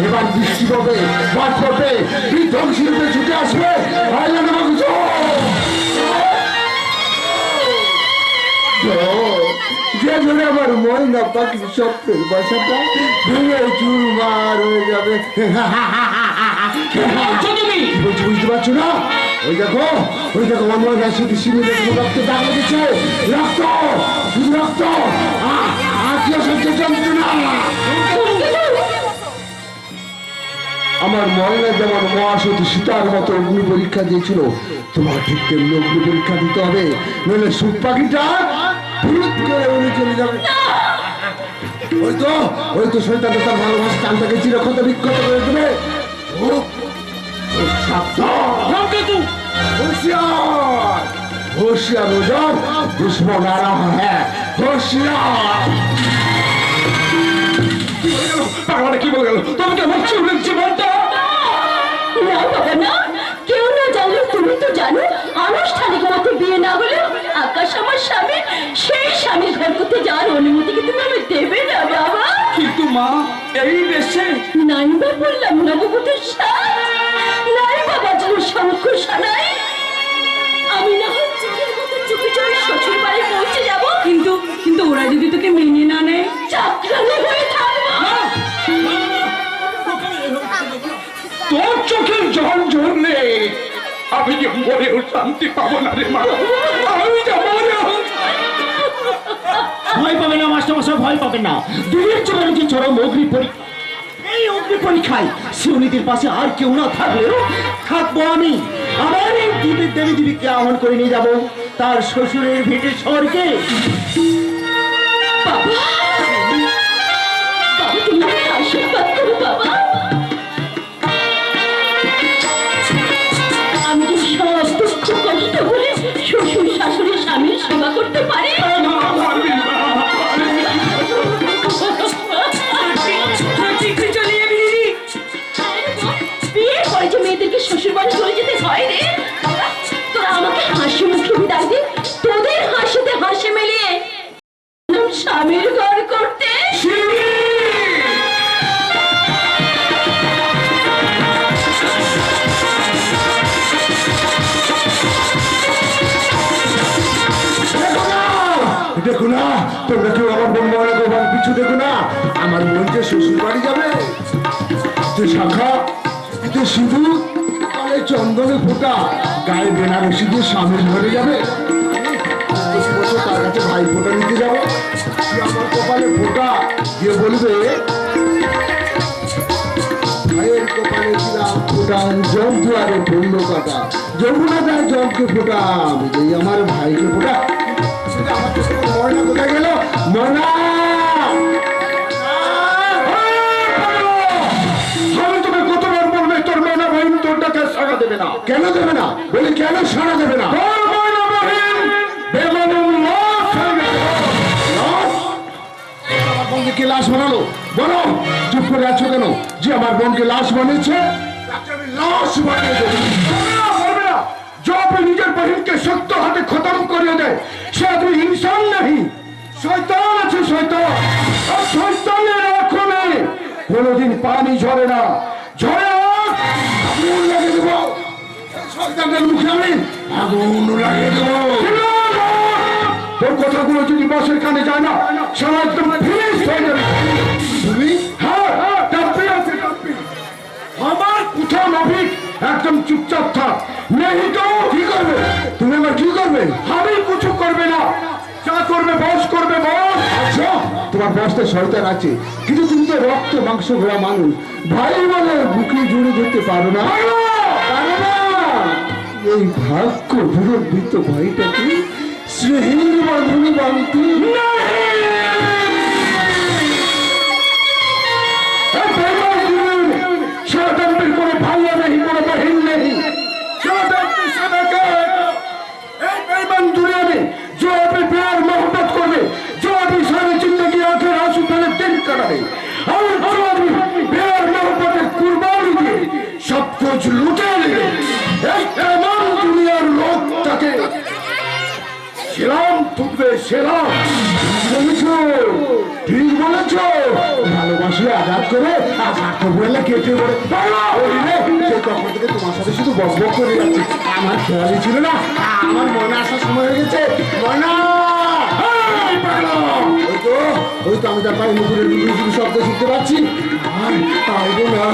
এবার বৃষ্টি হবে, বাদ পড়বে, বিধ্বংসী রূপে ছুটে আসবে। যে ধরে আমার ময়না পাখির স্বপ্নের বাসাটা ভেঙে চুরমার হয়ে যাবে। তুমি বলছি বুঝতে পারছো না? ওই দেখো আমার ময়না শুধু শিবিরে রক্ত দাগ লেগেছে, রক্ত, শুধু রক্ত, আত্মীয় সহ্য যন্ত্রণা। আমার ময়না যেমন মহাসতী সীতার মতো অগ্নি পরীক্ষা দিয়েছিল, তোমার ঠিক তেমনি অগ্নি পরীক্ষা দিতে হবে, নইলে সুখ পাখিটা ভূত করে উড়ে চলে যাবে। ওই তো শৈতান তার ভালোবাসা টানটাকে চিরক্ষত বিক্ষত করে দেবে। होशियार होशियार हो जाओ, दुश्मन आ रहा है, होशियार। পাগলাটা কি বলে গেল? তুমি কেমন চুলের জীবনটা? না বাবা না, কেউ না জানলে তুমি তো জানো আনুষ্ঠানিক মতো বিয়ে না হলে আকাশ আমার স্বামী, সেই স্বামীর ঘর করতে যাওয়ার অনুমতি কি তুমি আমায় দেবে না বাবা? কিন্তু মা এই দেশে নাই বা বললাম নববধূর সাজ, নাই বা বাজলো শঙ্খ সানাই। আমি না হয় চোখের মতো চুপি চুপি শ্বশুর বাড়ি পৌঁছে যাবো, কিন্তু ওরা যদি তোকে মেনে না নেয়? চাকরানি হয়ে থাকবো। তোর চোখের জল ঝরলে আমি যে মরেও শান্তি পাবো না রে মা, আমি যে মরেও। ভয় পাবে না মাস্টারমশাই, ভয় পাবে না। দিনের চলে যে চরম অগ্নি পরীক্ষা, এই অগ্নি পরীক্ষায় শিবনীতির পাশে আর কেউ না থাকলেও থাকবো আমি। আমার এই দ্বীপের দেবী দেবীকে আহ্বান করে নিয়ে যাবো তার শ্বশুরের ভিটে স্বর্গে। বাবা, বাবা তুমি আমাকে আশীর্বাদ করো বাবা। আমি কি সমস্ত কষ্ট বলে শ্বশুর শাশুড়ি স্বামীর সেবা করতে পারি? চলে যাবি দিদি? বিয়ে করে যে মেয়েদেরকে শ্বশুর বাড়ি চলে যেতে হয় রে। তোরা আমাকে হাসি মুখে বিদায় দে, তোদের হাসিতে হাসি মিলিয়ে স্বামীর ঘর করতে। দেখো না, তোমরা কেউ আমার বোন মনে গোবার পিছু দেখো না। আমার বোন যে শ্বশুর বাড়ি যাবে, তুই শাখা, তুই সিঁদুর, গায়ে চন্দনে ফোঁটা, গায়ে বেনারসি দিয়ে স্বামীর ঘরে যাবে। তার কাছে ভাই ফোঁটা নিতে যাবো, আমার কপালে ফোঁটা দিয়ে বলবে ভাইয়ের কপালে দিলাম ফোঁটা, জম্পু আরে পড়লো কাটা, যমুনা দেয় জমকে ফোঁটা, আমি দেই আমার ভাইকে ফোঁটা। আমার চোখে ময়না কোথায় গেল? ময়না, আমি তোকে কতবার বলবে তোর ময়না বহিন তোরটাকে সাড়া দেবে না? কেন দেবে না? বলি কেন সাড়া দেবে না? আমার বোনকে লাশ বানালো, বলো চুপ করে আছো কেন? যে আমার বোনকে লাশ বানিয়েছে তাকে আমি লাশ বানিয়ে দেবো। বলবে না, जो अपने निजर बहन के सख्त हाथे खत्म करिए दे से आदमी इंसान नहीं, शैतान আছে শয়তান। আর শয়তানের আঁখো নেই কোনোদিন পানি ঝরে না, ঝরে আগুন লাগিয়ে দেবো। শয়তানের মুখে আমি আগুন লাগিয়ে দেবো। তোর কথাগুলো যদি বসের কানে যায় না, সারা একদম ফিনিশ হয়ে যাবে। তুমি হ্যাঁ ডাকবি আছে ডাকবি। আমার কোথাও নভিক একদম চুপচাপ থাক, নেই তো কি করবে? তুমি আমার কি করবে? আমি কিছু করবে না, যা করবে বস করবে বস। আচ্ছা তোমার বসতে শয়তান আছে, কিন্তু তুমি তো রক্ত মাংস ভরা মানুষ, ভাই বলে বুকে জুড়ে ধরতে পারো না। এই ভাগ্য বিরোধিত ভাইটাকে স্নেহের বাঁধনে বাঁধতে কোনো ভাইয়া নেই, কোনো बहन नहीं। दुनिया में जो अपने प्यार मोहब्बत करवे, जो अपनी सारी जिंदगी आंखें आंसू फैले दिन कटावे, और जो अपनी प्यार मोहब्बत कुर्बानी दिए सब कुछ लुटे ले, तमाम दुनियार लोग ताके সেলাম তুলবে সেলাম। বলেছো ঠিক বলেছো, ভালোবাসলে আঘাত করে আর স্বার্থ বললে কেটে পড়ে। সেই তখন থেকে তোমার সাথে শুধু বক বক করে যাচ্ছে, আমার খেয়ালই ছিল না। আমার মনে আসার সময় হয়ে গেছে। ময়না ওই তো আমি তার পায়ে মুখের দুটো শব্দ শুনতে পাচ্ছি। আইবো না,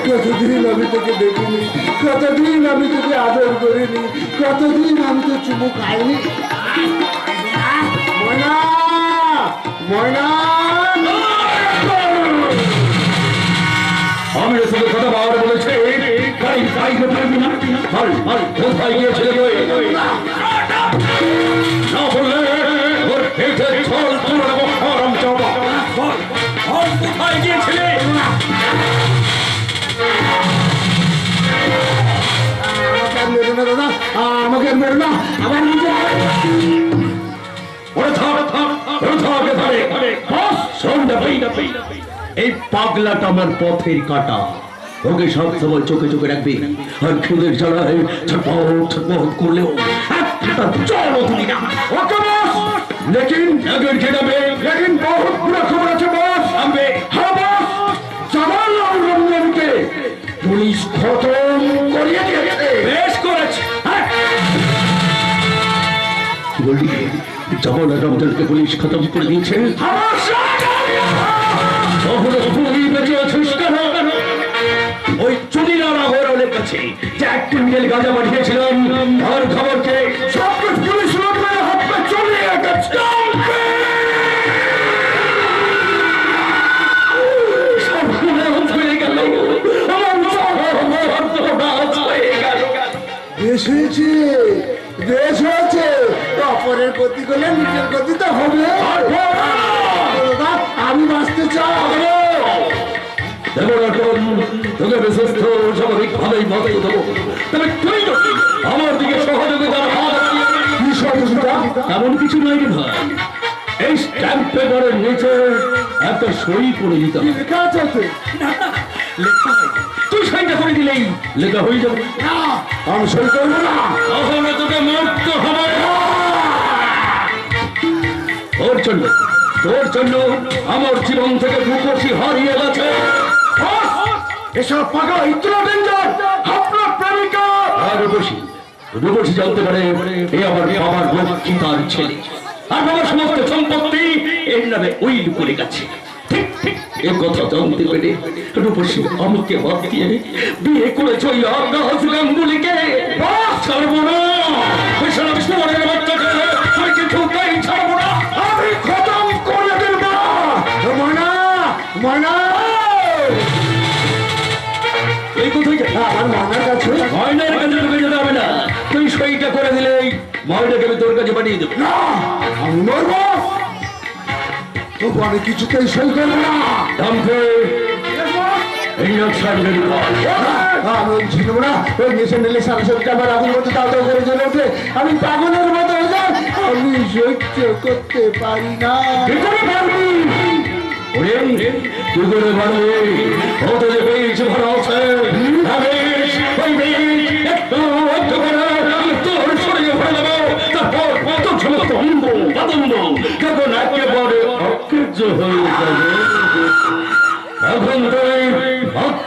কতদিন আমি তোকে দেখিনি, কতদিন আমি তোকে আদর করিনি, কতদিন আমি তো চুমু খাইনি। ময়না ময়না, আমি তোকে কথা বাবার বলেছে কোথায় গিয়েছিল না বললে ওর পেটে ছল তুলে দেবো। হরম চাপা কোথায় গিয়েছিলে? দাদা আমাকে মেরো না, আমার নিজে এই পাগলাটা আমার পথের কাটা, ওকে সব সময় চোখে চোখে রাখবি। আর খুদের জ্বালায় ছটপট করলেও চলো তুমি না। लेकिन अगर खेलाবে, लेकिन बहुत बुरा खबर আছে বস। আমবে হ্যাঁ বস, জামাল আর রমজানকে পুলিশ খতম করিয়ে দিয়েছে। বেশ করেছে। কি বললি? জামাল আর রমজানকে পুলিশ খতম করে দিয়েছে? তাহলে তুই বেঁচে আছিস কেন? ওই চুরিরা ওর অনেক কাছে গেছে যে 1 কুইন্টাল গাঁজা পাঠিয়েছিলাম তার খবর কে? সব পুলিশ লোক মেরে হাত পা চলে গেছে। দেশ হয়েছে, দেশ হয়েছে, অপরের গতি করলে নিজের গতি তো হবে। আমি বাঁচতে চাই। তোকে বিশ্বস্ত স্বাভাবিকভাবেই মত দেবো, তবে তুই আমার দিকে সহযোগিতার হাত এমন কিছু নয় রে ভাই। এই স্ট্যাম্প পেপারের নিচে একটা সই করে দিতে হবে। লেখা আছে তুই সইটা করে দিলেই লেখা হয়ে যাবে। আমি সই করবো না। তাহলে তোকে মুক্ত হবে। তোর জন্য আমার জীবন থেকে রূপসী হারিয়ে গেছে। এসব পাগল ইতনা ডেঞ্জার। আপনার প্রেমিকা আর রূপসী জানতে পারে এ আমার বাবার লক্ষ্মী তার ছেলে, আর বাবার সমস্ত সম্পত্তি এর নামে উইল করে গেছে। ঠিক ঠিক এ কথা জানতে পেরে রূপসী আমাকে বাদ দিয়ে বিয়ে করেছে ওই আকাশ গাঙ্গুলিকে। ছাড়বো না, ওই সারা বিষ্ণুবরের বাচ্চাকে আমি কিছুতেই ছাড়বো না। আমি খতম করে দেব। ময়না, ময়না, এই কোথায় যাবে? আমার ময়নার কাছে। ময়নার কাছে তোকে যেতে হবে না, তুই সইটা করে দিলেই ময়নাকে আমি তোর কাছে পাঠিয়ে দেবো। না, আমি মরবো। তবু আমি কিছুতেই সই করবো না। ডাম্পে এই নকশার রেডি কর। আমি ছিলাম না ওই নেশে নিলে সারা সবটা আমার আগুন মতো তাও করে চলে ওঠে। আমি পাগলের মতো হয়ে যাই। আমি সহ্য করতে পারি না। কি করে পারবি? ওরে কি করে পারবি? ও তো যে বেশ ভালো আছে। ওই বেশ একটু একটু করে তোর শরীরে ভরে দেবো। তারপর তোর সমস্ত অঙ্গ পতঙ্গ যখন একেবারে অকেজ হয়ে যাবে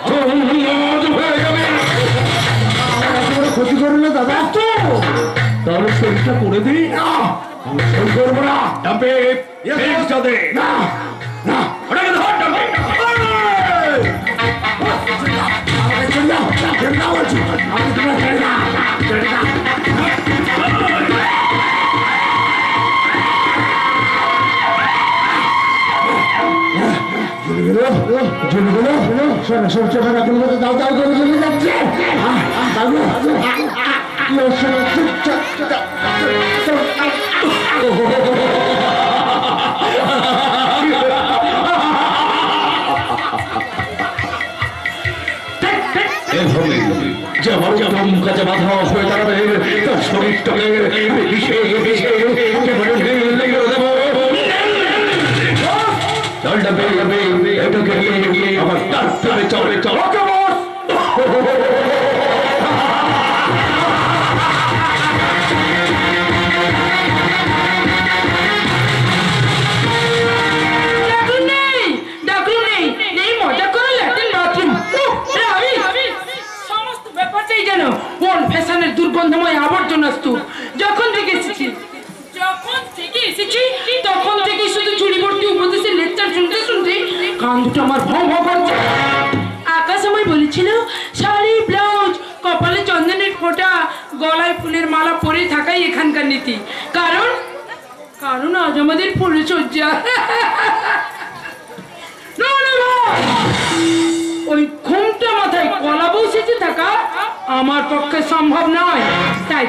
তখন তুই অর্থ হয়ে যাবে। একেবারে ক্ষতি করবে না দাদা। তার শরীরটা করে দিই। আমি সই করবো না। ডাম্পে যাবে না, না, ওটাকে ধর ডাম্পে। আমাকে ছেড়ে দাও, ছেড়ে দাও বলছি। আমি তোমার ছেড়ে দাও, ছেড়ে দাও। চলে গেল, শোনা সবচেয়ে ভালো এখন মতো দাও দাও করে চলে যাচ্ছে। যে আমার যখন কাজে বাধা হয়ে দাঁড়াবে তার শরীরটাকে বিষে বিষে লেগে দেবো। দলটা বেরোবে, এটাকে নিয়ে আমার তার চলে চলে চল। দুর্গন্ধময় আবর্জনা স্তূপ। যখন থেকে এসেছি তখন থেকে শুধু চুরিবর্তী উপদেশের লেকচার শুনতে শুনতে কান দুটো আমার ভং ভং করছে। আকাশ আমায় বলেছিল শাড়ি ব্লাউজ কপালে চন্দনের ফোঁটা গলায় ফুলের মালা পরে থাকাই এখানকার নীতি। কারণ কারণ আজ আমাদের ফুলসজ্জা। ওই ঘুমটা মাথায় কলা বসেছে থাকা আমার পক্ষে সম্ভব নয়। তাই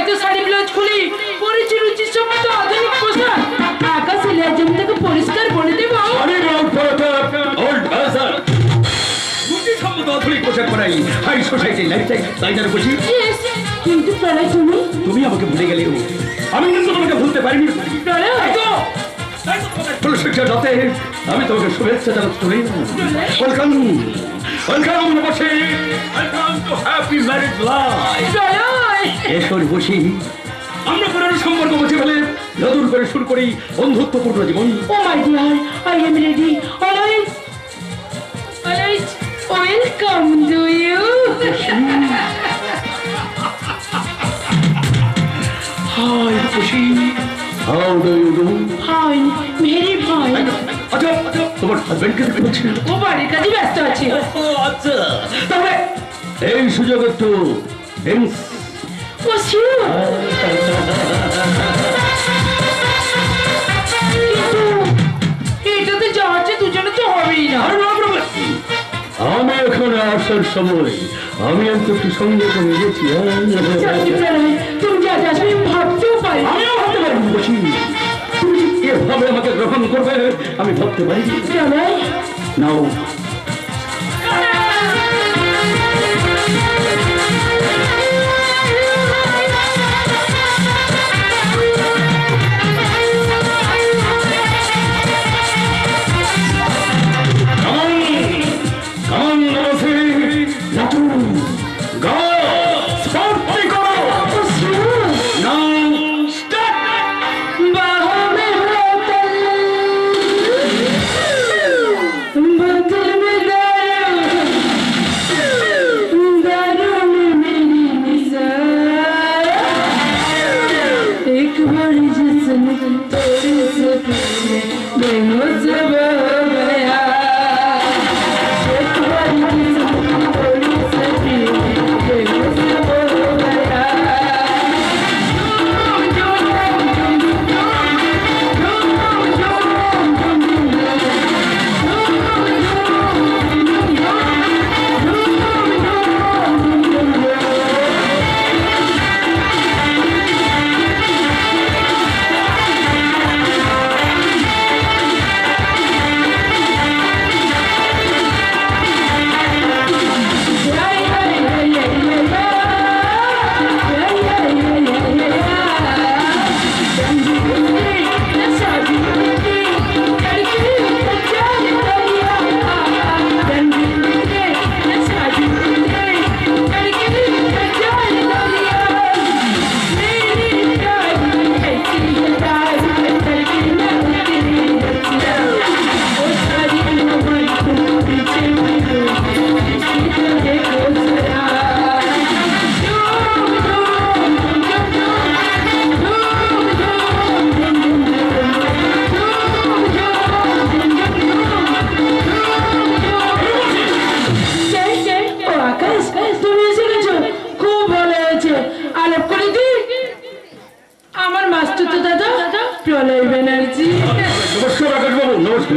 তো শাড়ি ব্লাউজ খুলি পরেছি রুচির সম্মত আধুনিক পোশাক। আকাশ এলে জমি থেকে পরিষ্কার বলে দেব। কিন্তু তুমি আমাকে ভুলে গেলে, আমি কিন্তু তোমাকে ভুলতে পারিনি। আমি তোমাকে শুভেচ্ছা জানাচ্ছি। ওয়েলকাম ওয়েলকাম বসে, welcome to happy married life. এসর বসি, আমরা পুরনো সম্পর্ক বসে ফেলে নতুন করে শুরু করি বন্ধুত্বপূর্ণ জীবন। Oh my dear, I am ready. Always welcome to you. Hi Khushi, how do you do? Hi মেরি ভাই। আচ্ছা তোমার হাজবেন্ডকে দেখতে পাচ্ছি। ও বাড়ির কাজে ব্যস্ত আছে। আচ্ছা তাহলে এই সুযোগ একটু ও শিউ, কিন্তু এটাতে যা আছে দুজনে তো হবেই না। আমি এখানে আসার সময় আমি একটু সঙ্গে করে গেছি। জানি প্রাণাই, তুমি যা যা আমি ভাবতেও পারি। আমিও ভাবতে পারি বসি, তুমি এভাবে আমাকে গ্রহণ করবে আমি ভাবতে পারি। প্রাণাই, নাও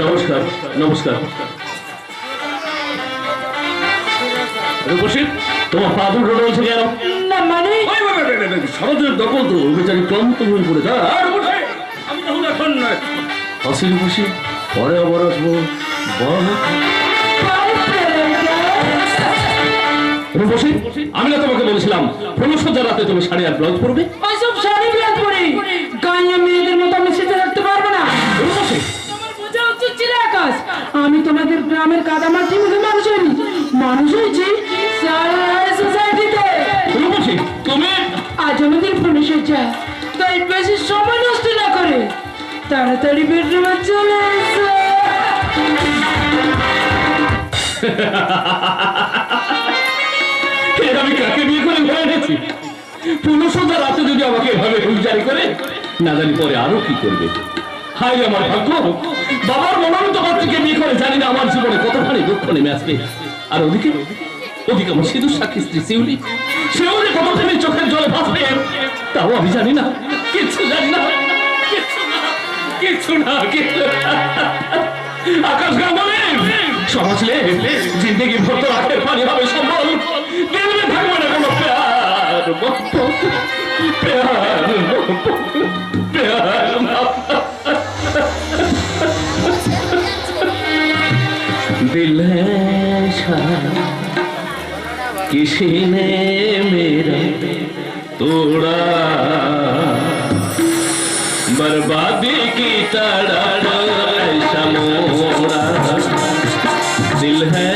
নমস্কার নমস্কার। তোমার পা দুটো রয়েছে কেন? না মানে সারাদিনের দখল তো বেচারি ক্লান্ত হয়ে পড়ে। আমি তখন এখন হাসির খুশি পরে আবার আসবো। আমি না তোমাকে বলেছিলাম প্রমোশন রাতে তুমি শাড়ি আর ব্লাউজ পরবে? ওইসব শাড়ি ব্লাউজ পরে গাঁয়া মেয়েদের মতো আমি সেটা রাখতে পারবো না। তোমার বোঝা উচিত ছিল আকাশ, আমি তোমাদের গ্রামের কাদামাটি মুখে মানুষ হইনি, মানুষ হয়েছি সোসাইটিতে। তুমি আজ আমাদের প্রণশয্যা, তাই বেশি সময় নষ্ট না করে তাড়াতাড়ি বেডরুমে চলে এসো। আমি কাকে বিয়ে করে ঘরে এনেছি? পুনঃসন্ধ্যা রাতে যদি আমাকে এভাবে হুঁশিয়ারি করে, না জানি পরে আরো কি করবে। হাই আমার ভাগ্য, বাবার মনোনীত পাত্রীকে বিয়ে করে জানি না আমার জীবনে কতখানি দুঃখ নেমে আসবে। আর ওদিকে ওদিকে আমার সিঁদুর সাক্ষী স্ত্রী শিউলি, শিউলি কতখানি চোখের জলে ভাসবে তাও আমি জানি না, কিচ্ছু জানি না, কিচ্ছু না। আকাশ গাঙ্গুলি সমাজলে জিন্দগি ভর তো রাতের পানি হবে সম্বল, দিল্লি থাকবে না কোনো প্যার প্যার প্যার। दिल है किसी ने मेरा तोड़ा, बर्बादी की तरह ऐसा मोड़ा। दिल है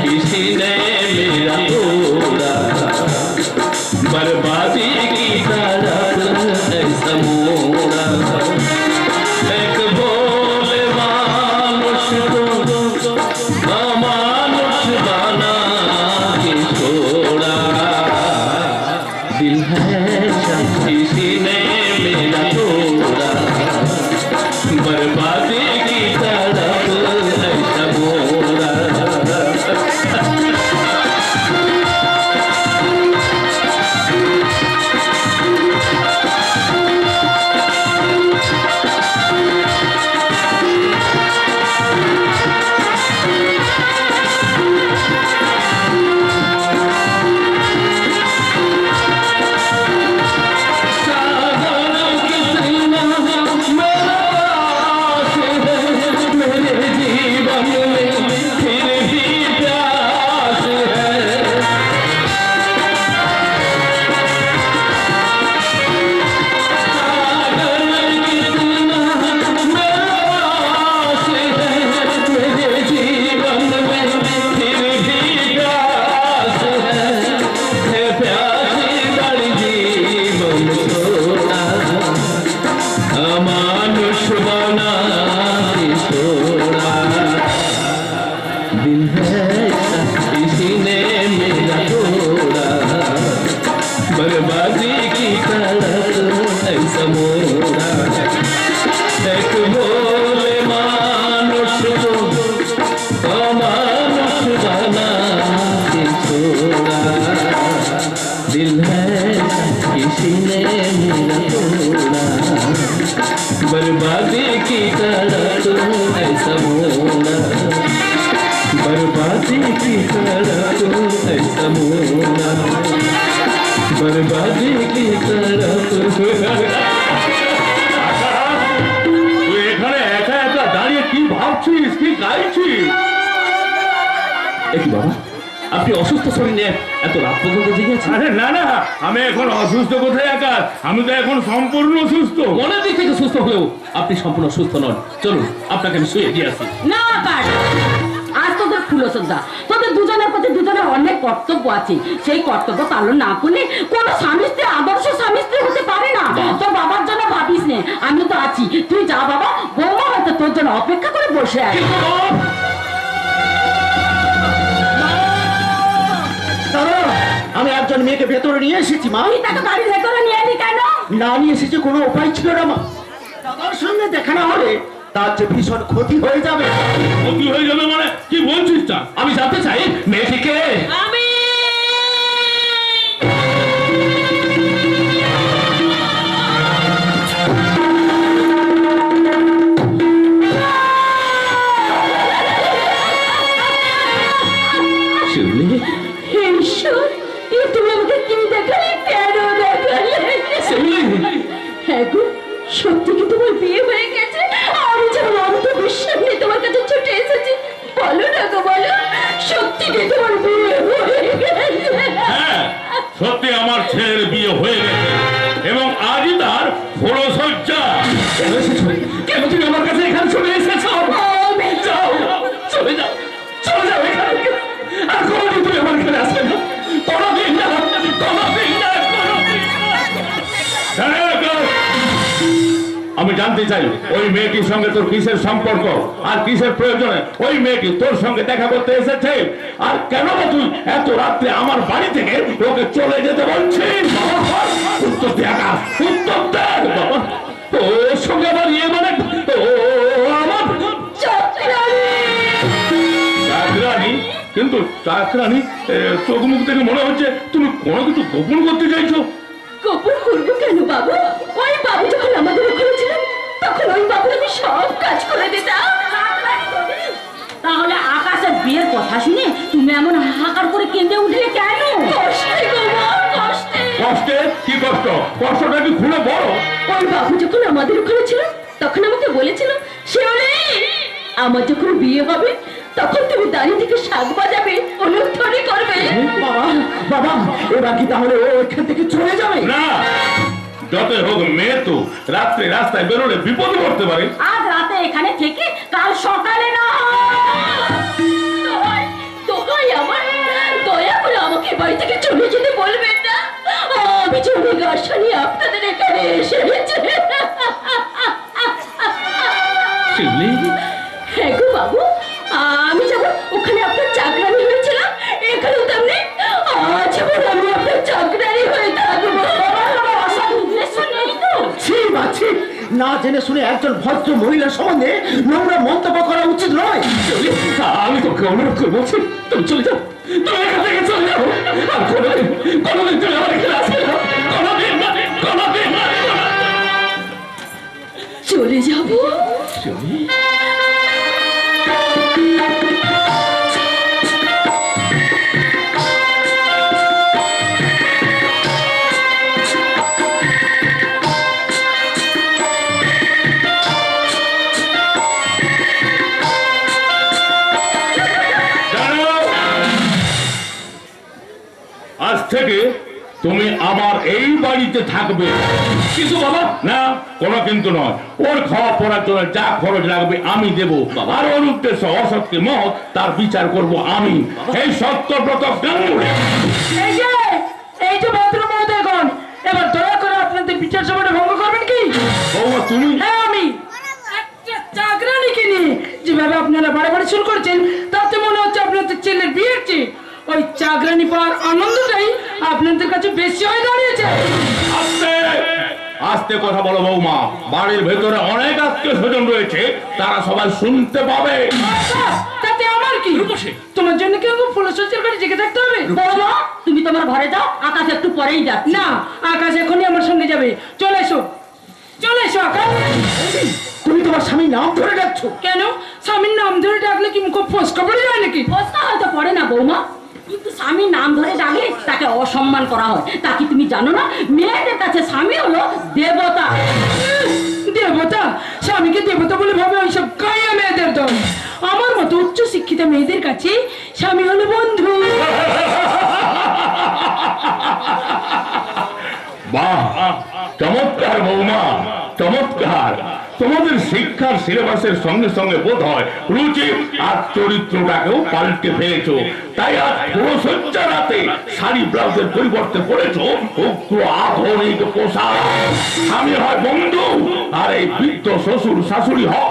किसी ने मेरा तोड़ा, बर्बादी की तरह ऐसा मोड़ा। एक भोले मानुष को अमानुष बना के छोड़ा। दिल है किसी ने मेरा तोड़ा, बर्बादी की तरफ ऐसा मोड़ा। यमुना बर्बादी की तरफ। তুই এখানে একা একা দাঁড়িয়ে কি ভাবছিস, কি গাইছিস? একই বাবা, আপনি অসুস্থ শরীর নিয়ে এত রাত পর্যন্ত জেগে আছেন? আরে না না, আমি এখন অসুস্থ কোথায় আকাশ, আমি তো এখন সম্পূর্ণ সুস্থ। মনের দিক থেকে সুস্থ হলেও আপনি সম্পূর্ণ সুস্থ নন। চলুন আপনাকে আমি শুয়ে দিয়ে আসি। না আকাশ, আজ তোদের ফুলসজ্জা, তোদের দুজনের প্রতি দুজনের অনেক কর্তব্য আছে। সেই কর্তব্য পালন না করলে কোন স্বামী স্ত্রী আদর্শ স্বামী স্ত্রী হতে পারে না। তোর বাবার জন্য ভাবিস নে, আমি তো আছি। তুই যা বাবা, বৌমা হয়তো তোর জন্য অপেক্ষা করে বসে আছে। দাদা, আমি একজন মেয়েকে ভেতরে নিয়ে এসেছি মা। তুই তাকে বাড়ির ভেতরে নিয়ে এলি কেন? না নিয়ে এসেছি, কোনো উপায় ছিল না মা। দাদার সঙ্গে দেখা না হলে তার যে ভীষণ ক্ষতি হয়ে যাবে। ক্ষতি হয়ে যাবে মানে কি বলছিস? তা আমি জানতে চাই মেয়েটিকে। আমি শিউলি, ঈশ্বর, এই তুমি আমাকে কি দেখালে? কেন দেখালে? শিউলি, হ্যাঁ গো, সত্যি কি তোমার বিয়ে হয়ে গেছে? আমি যেমন অন্ধবিশ্বাস নিয়ে তোমার কাছে ছুটে এসেছি। বলো না গো, বলো, সত্যি কি তোমার বিয়ে হয়ে গেছে? হ্যাঁ, সত্যি আমার ছেলের বিয়ে হয়ে গেছে এবং আজই তার ফুলসজ্জা। কেন এসেছো? কেন তুমি আমার কাছে এখানে চলে এসেছো? আমি যাও, চলে যাও, চলে যাও এখান থেকে। আর কোনোদিন তুমি আমার এখানে আসবে না। কোনোদিন না, কোনোদিন না, কোনোদিন না। হ্যাঁ, আকাশ, আমি জানতে চাই ওই মেয়েটির সঙ্গে তোর কিসের সম্পর্ক আর কিসের প্রয়োজনে ওই মেয়েটি তোর সঙ্গে দেখা করতে এসেছে, আর কেন বা তুই এত রাত্রে আমার বাড়ি থেকে ওকে চলে যেতে বলছিস? উত্তর দে আকাশ, উত্তর দে বাবা। ওর সঙ্গে আমার ইয়ে মানে ও আমার চাকরানি, কিন্তু চাকরানি চোখ মুখ থেকে মনে হচ্ছে তুমি কোনো কিছু গোপন করতে চাইছো। গোপন করবো কেন বাবু? ওই বাবু যখন আমাদের ওখানে ছিলেন, তখন ওই বাবুর আমি সব কাজ করে দিতাম। তাহলে আকাশের বিয়ের কথা শুনে তুমি এমন হাহাকার করে কেঁদে উঠলে কেন? কষ্টে গো মা, কষ্টে। কষ্টে? কি কষ্ট? কষ্টটা কি খুলে বড়? ওই বাবু যখন আমাদের ওখানে ছিল, তখন আমাকে বলেছিল, শিউলি, আমার যখন বিয়ে হবে তখন তুমি দাঁড়িয়ে থেকে শাক বাজাবে, অনুধ্বনি করবে। বাবা, বাবা, এবার কি তাহলে ও এখান থেকে চলে যাবে? না, যতই হোক মেয়ে তো রাত্রে রাস্তায় বেরোলে বিপদ করতে পারে। আজ রাতে এখানে থেকে কাল সকালে না হয় দোহাই আমার, দয়া করে আমাকে বাড়ি থেকে চলে যেতে বলবেন না। আমি চলে গাছা নিয়ে আপনাদের এখানে এসেছি। শিউলি, হ্যাঁ গো বাবু, আমি যেমন ওখানে আপনার চাকরানি হয়েছিলাম, এখানেও তেমনি আজীবন আমি আপনার চাকরানি হয়ে থাকবো। আমার আশা উদ্দেশ্য নেই তো। ছি বাছি, না জেনে শুনে একজন ভদ্র মহিলা সম্বন্ধে নোংরা মন্তব্য করা উচিত নয়। শিউলি, আমি তোকে অনুরোধ করে বলছি, তুমি চলে যাও, তুমি এখান থেকে চলে যাও। আর কোনোদিন কোনোদিন তুমি আমার এখানে আসবে না। কোনোদিন না, কোনোদিন না। চলে যাবো? শিউলি, আজ থেকে তুমি আমার এই বাড়িতে থাকবে। কিন্তু বাবা, না, কোনো কিন্তু নয়। ওর খাওয়া পড়ার জন্য যা খরচ লাগবে আমি দেবো, আর ওর উদ্দেশ্য অসৎকে মত তার বিচার করব আমি, এই সত্যব্রত গাঙ্গুলি। এই যে ভদ্র মহোদয়গণ, এবার দয়া করে আপনাদের বিচার সভাটা ভঙ্গ করবেন কি? বৌমা তুমি? হ্যাঁ, আমি একটা চাকরানিকে নিয়ে যেভাবে আপনারা বাড়াবাড়ি শুরু করেছেন, তাতে মনে হচ্ছে আপনাদের ছেলের বিয়ের চেয়ে ওই চাকরানি পাওয়ার আনন্দটাই আপনাদের কাছে বেশি হয়ে দাঁড়িয়েছে। আস্তে আস্তে কথা বলো বৌমা, বাড়ির ভেতরে অনেক আত্মীয় স্বজন রয়েছে, তারা সবাই শুনতে পাবে। আচ্ছা, তাতে আমার কি? তোমার জন্য কি আমাকে ফুলসজ্জার ঘরে জেগে থাকতে হবে? বৌমা, তুমি তোমার ঘরে যাও, আকাশ একটু পরেই যাচ্ছে। না, আকাশ এখনই আমার সঙ্গে যাবে। চলে এসো, চলে এসো আকাশ। তুমি তোমার স্বামীর নাম ধরে ডাকছো? কেন? স্বামীর নাম ধরে ডাকলে কি মুখ ফসকা পড়ে যায় নাকি? ফসকা হয়তো পড়ে না বৌমা, কিন্তু স্বামী নাম ধরে ডাকলে তাকে অসম্মান করা হয়। তা কি তুমি জানো না, মেয়েদের কাছে স্বামী হলো দেবতা। দেবতা? স্বামীকে দেবতা বলে ভাবে ওইসব গায়া মেয়েদের দল। আমার মতো উচ্চ শিক্ষিত মেয়েদের কাছে স্বামী হলো বন্ধু। বাহ, চমৎকার বৌমা, চমৎকার। তোমাদের শিক্ষার সিলেবাসের সঙ্গে সঙ্গে বোধ হয় রুচি আর চরিত্রটাকেও পাল্টে ফেলেছো। তাই আজ ফুলসজ্জা রাতে শাড়ি ব্লাউজের পরিবর্তে পড়েছো উগ্র আধুনিক পোশাক। আমি হয় বন্ধু আর এই বৃদ্ধ শ্বশুর শাশুড়ি হয়